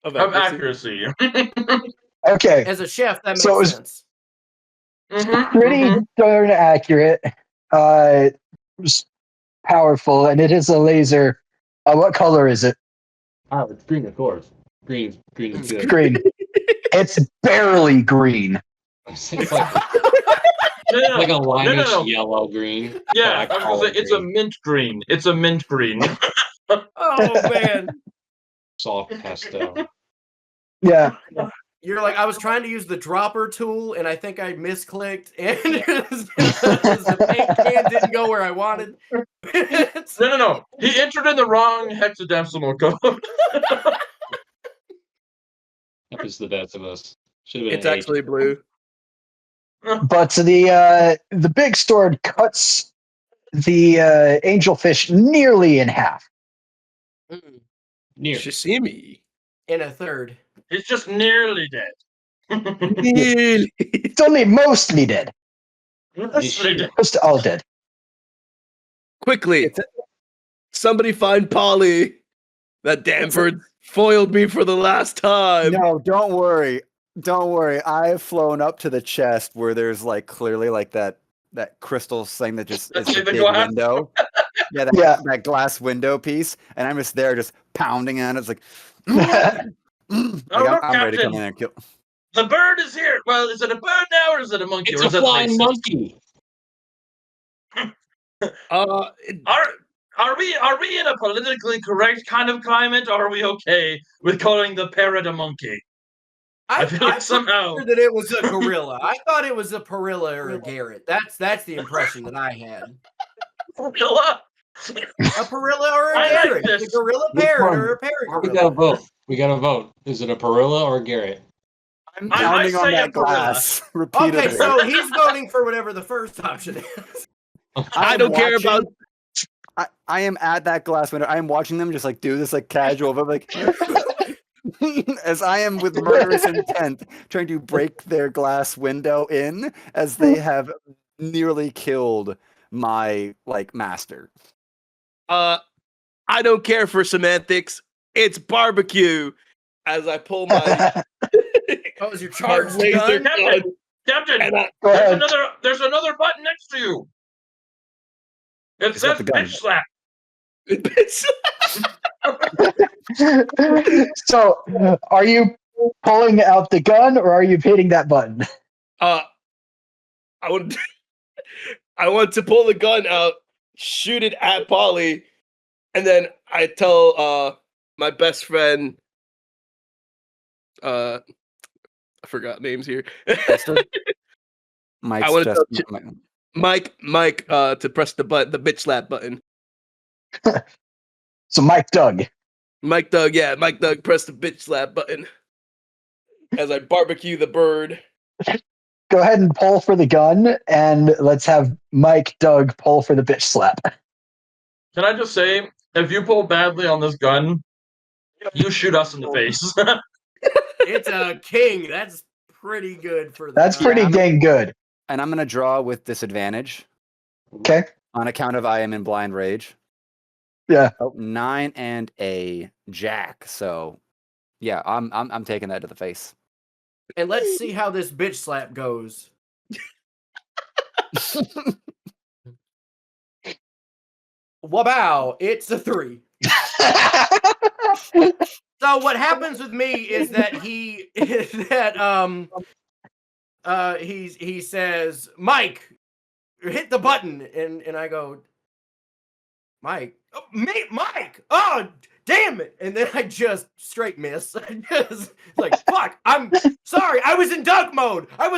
Of of accuracy. accuracy. Okay, As a chef, that makes So it was- sense. pretty darn accurate. It's powerful, and it is a laser. What color is it? Oh, it's green, of course. Green is good. Green. It's barely green. It's like, No. like a limeish No. yellow green. Yeah, but I was gonna say it's a green. mint green. It's a mint green. Oh man, Soft pastel. Yeah. you're like I was trying to use the dropper tool, and I think I misclicked, and the paint can didn't go where I wanted. No. He entered in the wrong hexadecimal code. It's the best of us. Should have been It's an actually blue. But the big sword cuts the angelfish nearly in half. Near. Sashimi. In a third. He's just nearly dead. Nearly. It's only mostly dead. Mostly dead. Most all dead. Quickly, somebody find Polly. That damn bird foiled me for the last time. No, don't worry. Don't worry. I've flown up to the chest where there's like clearly like that crystal thing that just is That's a the big glass. window. Yeah, that glass window piece, and I'm just there, just pounding at it. It's like, I'm ready to come in and kill. The bird is here. Well, is it a bird now or is it a monkey? It's or a is it flying like monkey. Are we in a politically correct kind of climate, or are we okay with calling the parrot a monkey? I feel like somehow that it was a gorilla. I thought it was a Parilla or a Garrett. That's the impression that I had. gorilla. A Parilla or a I like Garrett. this. A gorilla Which parrot one? or a parrot We gorilla. gotta vote. We gotta vote. Is it a Parilla or a Garrett? I'm I pounding on say a that glass repeatedly. Okay, so he's voting for whatever the first option is. I don't care about. I am at that glass window. I am watching them just like do this like casual, but like as I am with murderous intent trying to break their glass window in as they have nearly killed my like master. I don't care for semantics. It's barbecue. As I pull my Oh, is your charged laser gun? gun, Captain, and I, Go ahead. there's another button next to you. It He's got says the gun. bitch slap. So, are you pulling out the gun or are you hitting that button? I want I want to pull the gun out, shoot it at Polly, and then I tell my best friend I forgot names here. Mike's I wanna just tell Mike to press the bitch slap button. So Mike Doug. Mike Doug, press the bitch slap button. As I barbecue the bird. Go ahead and pull for the gun, and let's have Mike Doug pull for the bitch slap. Can I just say, if you pull badly on this gun, you shoot us in the face. It's a king. That's pretty good for the That's gun. pretty dang good. and I'm gonna draw with disadvantage Okay. on account of I am in blind rage. Yeah. Oh, 9 and a jack. So yeah, I'm taking that to the face. And let's see how this bitch slap goes. Wow, it's a 3. So what happens with me is that he says, Mike, hit the button, and I go, Mike, Mike, oh damn it, and then I just straight miss. I just like fuck. I'm sorry. I was in Doug mode. I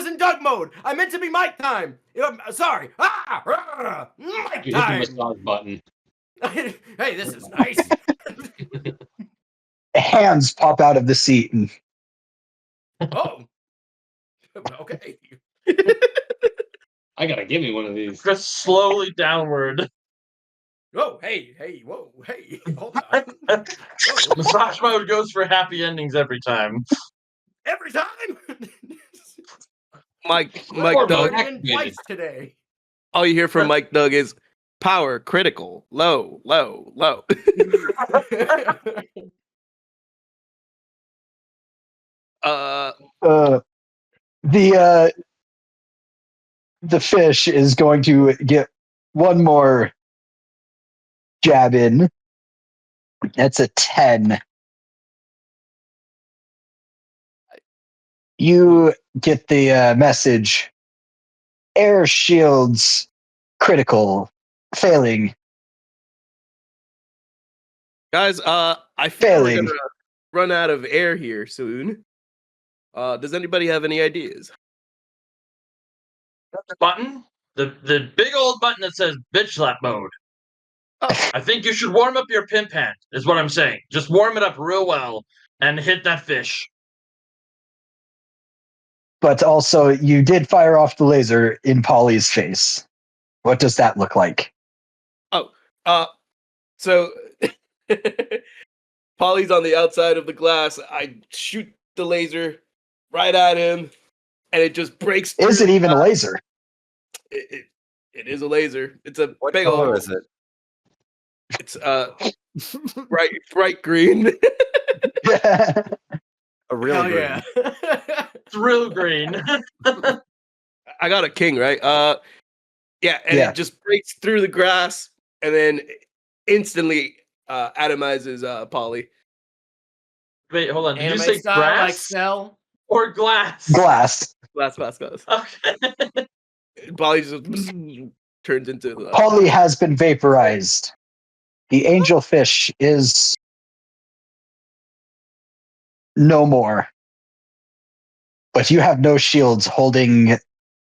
meant to be Mike time. Sorry. Mike You hit the time. massage button. Hey, this is nice. Hands pop out of the seat. And Oh, okay. I gotta give me one of these. Just slowly downward. Oh, hey, whoa, hey, hold on. Massage mode goes for happy endings every time. Every time. Mike Or Doug. Been twice today. All you hear from Mike Doug is power critical, low, low, low. the fish is going to get one more jab in. That's a 10. You get the message. Air shields critical. Failing. Guys, I feel we're Failing. gonna run out of air here soon. Does anybody have any ideas? Button? The big old button that says bitch slap mode. I think you should warm up your pimp hand, is what I'm saying. Just warm it up real well and hit that fish. but also you did fire off the laser in Polly's face. What does that look like? So Polly's on the outside of the glass. I shoot the laser right at him, and it just breaks through. Is it even a laser? It is a laser. It's a What big color old. is it? It's bright green. A real Hell green. yeah. It's real green. I got a king, right? Yeah, and Yeah. it just breaks through the grass, and then instantly atomizes Polly. Wait, hold on. Did Anime you say style, like grass Cell. or glass? Glass. Glass. Okay. Polly just turns into. Polly has been vaporized. The angelfish is no more. But you have no shields holding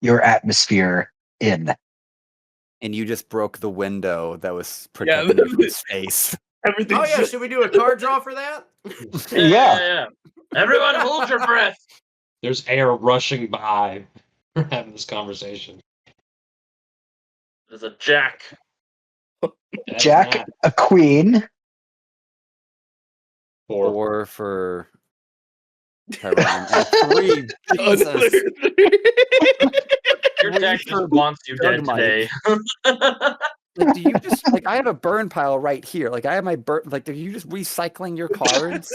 your atmosphere in. And you just broke the window that was Yeah, protecting you from space. Everything's Oh yeah, just- should we do a card draw for that? Yeah. Everyone hold your breath. There's air rushing by. We're having this conversation. There's a jack. That's Jack, not a queen. four. 4 for Tyrone. And 3. Jesus. Your deck just wants you dead Dogmite. today. Like, do you just like? I have a burn pile right here. Like, I have my burn. Like, are you just recycling your cards?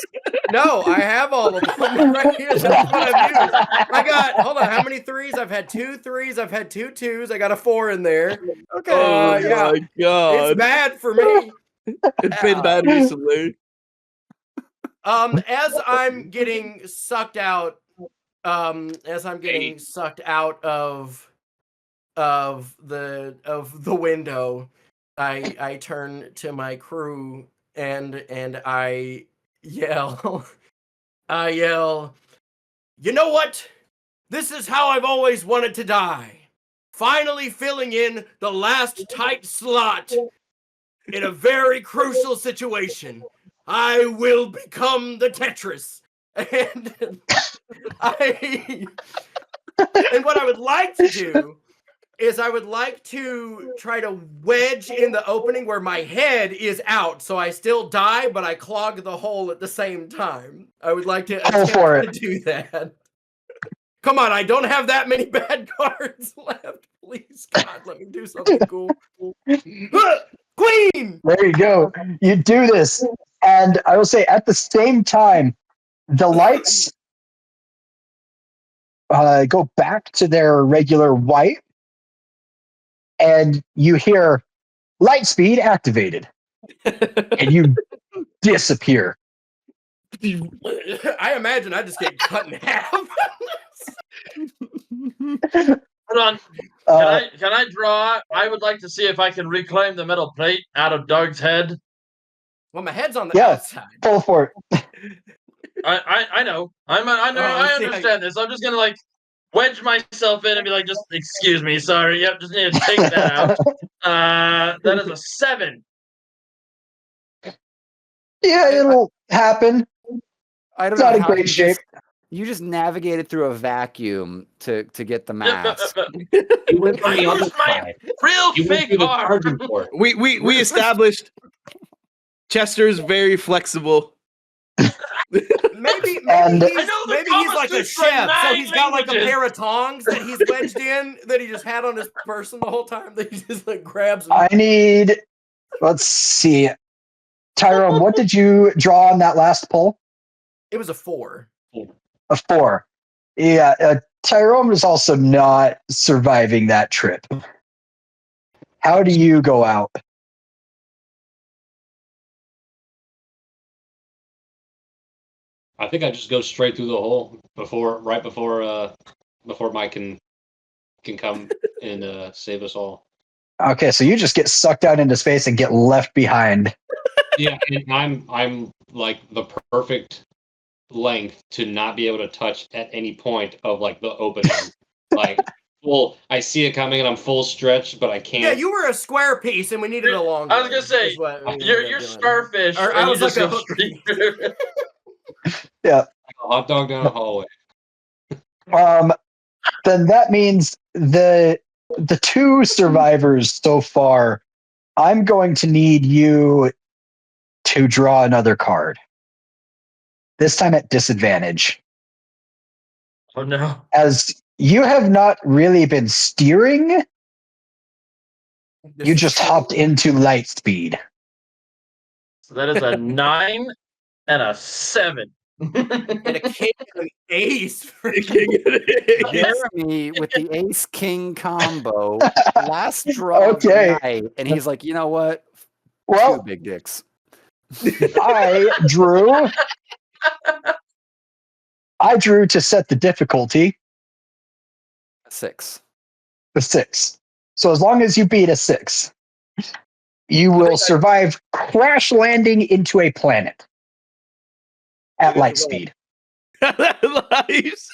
No, I have all of them right here. That's what I've used. I got, hold on, how many 3s? I've had 2 3s. I've had 2 2s. I got a 4 in there. Okay. Oh yeah. my god! It's bad for me. It's been bad recently. As I'm getting sucked out, of the window, I turn to my crew and I yell, you know what? This is how I've always wanted to die. Finally filling in the last tight slot in a very crucial situation. I will become the Tetris. And and what I would like to do is I would like to try to wedge in the opening where my head is out, so I still die, but I clog the hole at the same time. I would like to Go for attempt to do that. Come on, I don't have that many bad cards left. Please, God, let me do something cool. Queen! There you go. You do this. And I will say at the same time, the lights go back to their regular white, and you hear light speed activated, and you disappear. I imagine I just get cut in half. Hold on. Can I draw? I would like to see if I can reclaim the metal plate out of Doug's head. Well, my head's on the Yeah. outside. Pull for it. I know. I understand this. I'm just gonna like wedge myself in and be like, just excuse me, sorry. Yep, just need to take that out. That is a 7. Yeah, it'll happen. I don't It's know not in how great you shape. you just navigated through a vacuum to get the mask. You went from I the other used my side. real You went fake through the arm. charging port. We established Chester's very flexible. Maybe And- he's, I know the maybe he's Kama like a Sutra chef, so 9 he's got like a languages. pair of tongs that he's wedged in that he just had on his person the whole time that he just like grabs. I need. Let's see. Tyrone, what did you draw on that last pull? It was a 4. A 4. Yeah, Tyrone was also not surviving that trip. How do you go out? I think I just go straight through the hole before Mike can come and save us all. Okay, so you just get sucked out into space and get left behind. Yeah, and I'm like the perfect length to not be able to touch at any point of like the opening. Like, well, I see it coming and I'm full stretched, but I can't. Yeah, you were a square piece, and we needed a long. I was gonna one, say, is what we ended You're up doing. starfish. Or and I you was just like a go hook straight piece. through. Like a hot dog down a hallway. Then that means the two survivors so far, I'm going to need you to draw another card. This time at disadvantage. Oh no. As you have not really been steering, you just hopped into light speed. So that is a 9 and a 7. And a king and an ace. Jeremy with the ace king combo, last draw of Okay. the night, and he's like, you know what? Well, Two big dicks. I drew to set the difficulty 6. to 6. So as long as you beat a 6, you will survive crash landing into a planet at light speed. Lives.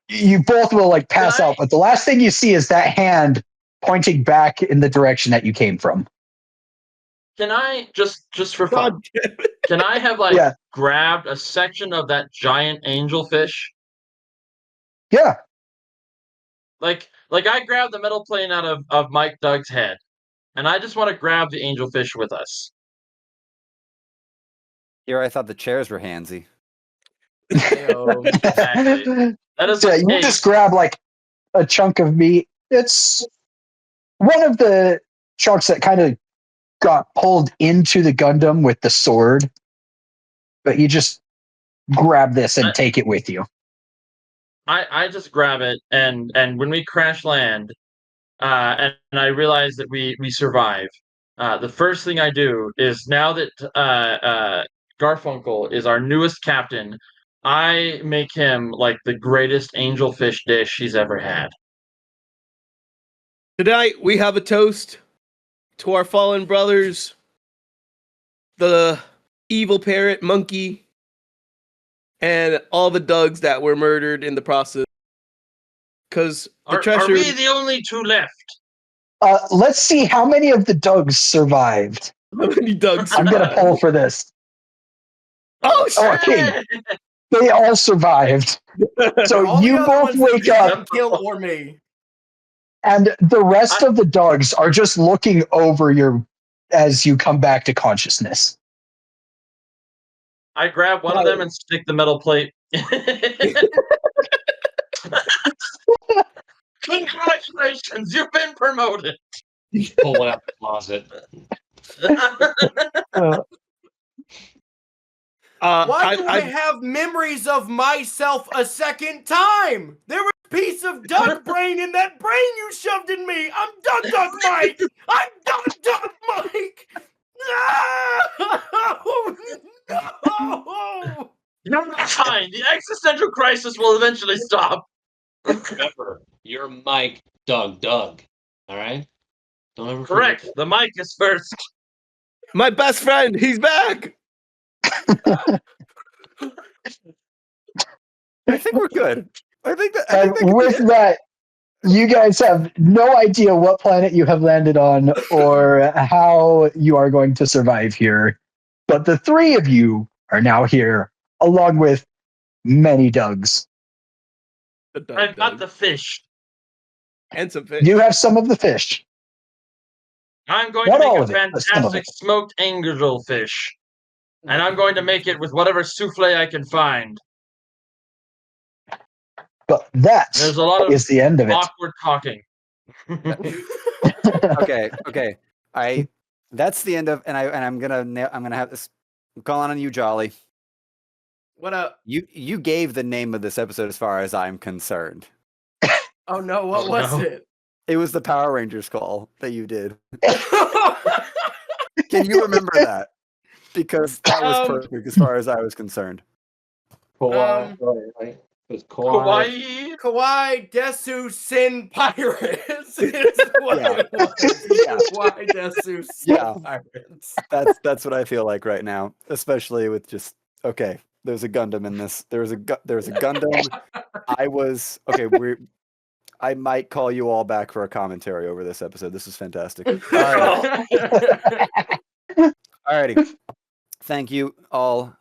You both will like pass out, but the last thing you see is that hand pointing back in the direction that you came from. Can I just for fun? God damn it. Can I have grabbed a section of that giant angelfish? Yeah. Like I grabbed the metal plane out of Mike Doug's head, and I just want to grab the angelfish with us. Here, I thought the chairs were handsy. Exactly. That is Yeah, you just grab like a chunk of meat. It's one of the chunks that kind of got pulled into the Gundam with the sword, but you just grab this and take it with you. I just grab it, and when we crash land, and I realize that we survive, the first thing I do is, now that Garfunkel is our newest captain, I make him like the greatest angelfish dish he's ever had. Tonight we have a toast to our fallen brothers, the evil parrot monkey, and all the Dougs that were murdered in the process. Because the treasure. Are we the only two left? Let's see how many of the Dougs survived. How many Dougs? I'm gonna poll for this. Oh, okay. They all survived. So All you the other both ones wake up, kill or me. and the rest of the Dougs are just looking over you as you come back to consciousness. I grab one of them and stick the metal plate. Congratulations, you've been promoted. Pull it out the closet. Why do I have memories of myself a second time? There was a piece of duck brain in that brain you shoved in me. I'm Duck Mike. I'm Duck Mike. No. You're fine. The existential crisis will eventually stop. Remember, you're Mike Doug. All right? Don't ever Correct. forget. The mic is first. My best friend, he's back. I think we're good. I think with that, you guys have no idea what planet you have landed on or how you are going to survive here. But the three of you are now here, along with many Dougs. I've got the fish. And some fish. You have some of the fish. I'm going to make a fantastic smoked angelfish. And I'm going to make it with whatever souffle I can find. But that There's a lot of is the end of it. awkward talking. Okay. That's the end of, and I'm gonna have this. I'm calling on you, Jolly. What up? You gave the name of this episode as far as I'm concerned. Oh no, what was it? It was the Power Rangers call that you did. Can you remember that? Because that was perfect as far as I was concerned. Kawaiidesu Sin Pirates is what it was. Kawaiidesu Sin Pirates. That's what I feel like right now, especially with just there's a Gundam in this. There was a Gundam. I might call you all back for a commentary over this episode. This is fantastic. Alrighty. Thank you all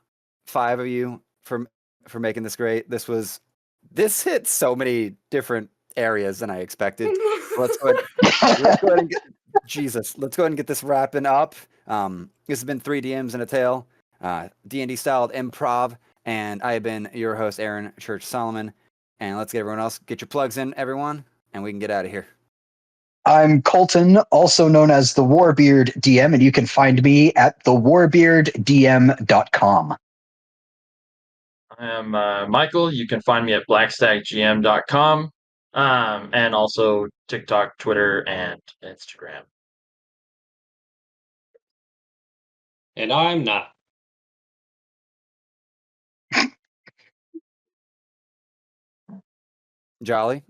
5 of you for for making this great. This hit so many different areas than I expected. Let's go ahead and get, Jesus. Let's go ahead and get this wrapping up. This has been 3 DMs and a Tale, D&D styled improv, and I have been your host, Aaron Church Solomon. And let's get everyone else, get your plugs in, everyone, and we can get out of here. I'm Colton, also known as the Warbeard DM, and you can find me at thewarbearddm.com. I am Michael. You can find me at blackstackgm.com, and also TikTok, Twitter, and Instagram. And I'm not. Jolly.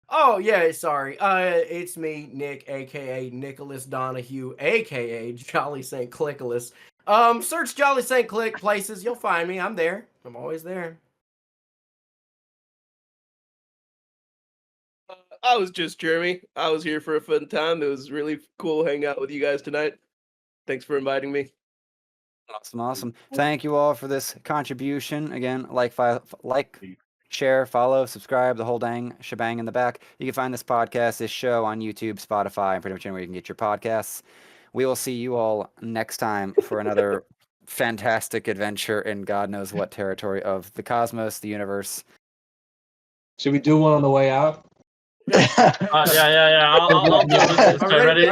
Oh yeah, sorry. It's me, Nick, aka Nicholas Donahue, aka Jolly Saint Clickolas. Search Jolly Saint Click places, you'll find me. I'm there. I'm always there. I was just Jeremy. I was here for a fun time. It was really cool hanging out with you guys tonight. Thanks for inviting me. Awesome. Thank you all for this contribution. Again, like, share, follow, subscribe, the whole dang shebang in the back. You can find this podcast, this show on YouTube, Spotify, and pretty much anywhere you can get your podcasts. We will see you all next time for another fantastic adventure in God knows what territory of the cosmos, the universe. Should we do one on the way out? Yeah. I'll do this. Ready?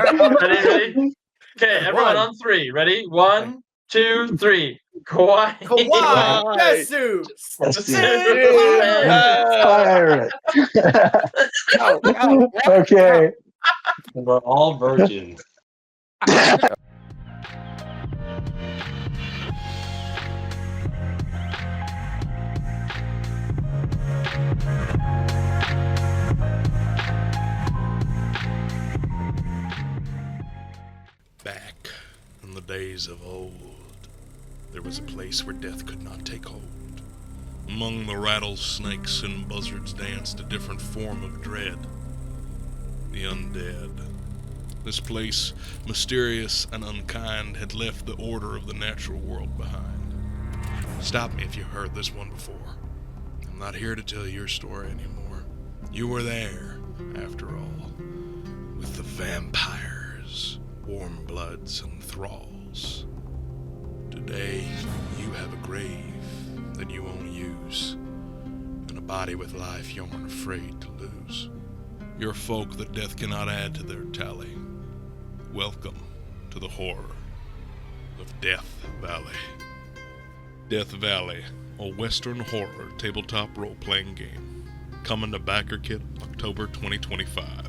Okay, everyone on 3. Ready? 1, 2, 3. Kawaiidesu. Pirate. Okay. We're all virgins. Back in the days of old, there was a place where death could not take hold. Among the rattlesnakes and buzzards danced a different form of dread. The undead. This place, mysterious and unkind, had left the order of the natural world behind. Stop me if you've heard this one before. I'm not here to tell your story anymore. You were there, after all, with the vampires, warm bloods, and thralls. Today, you have a grave that you won't use, and a body with life you aren't afraid to lose. You're folk that death cannot add to their tally. Welcome to the horror of Death Valley. Death Valley, a Western horror tabletop role-playing game. Coming to Backer Kit October 2025.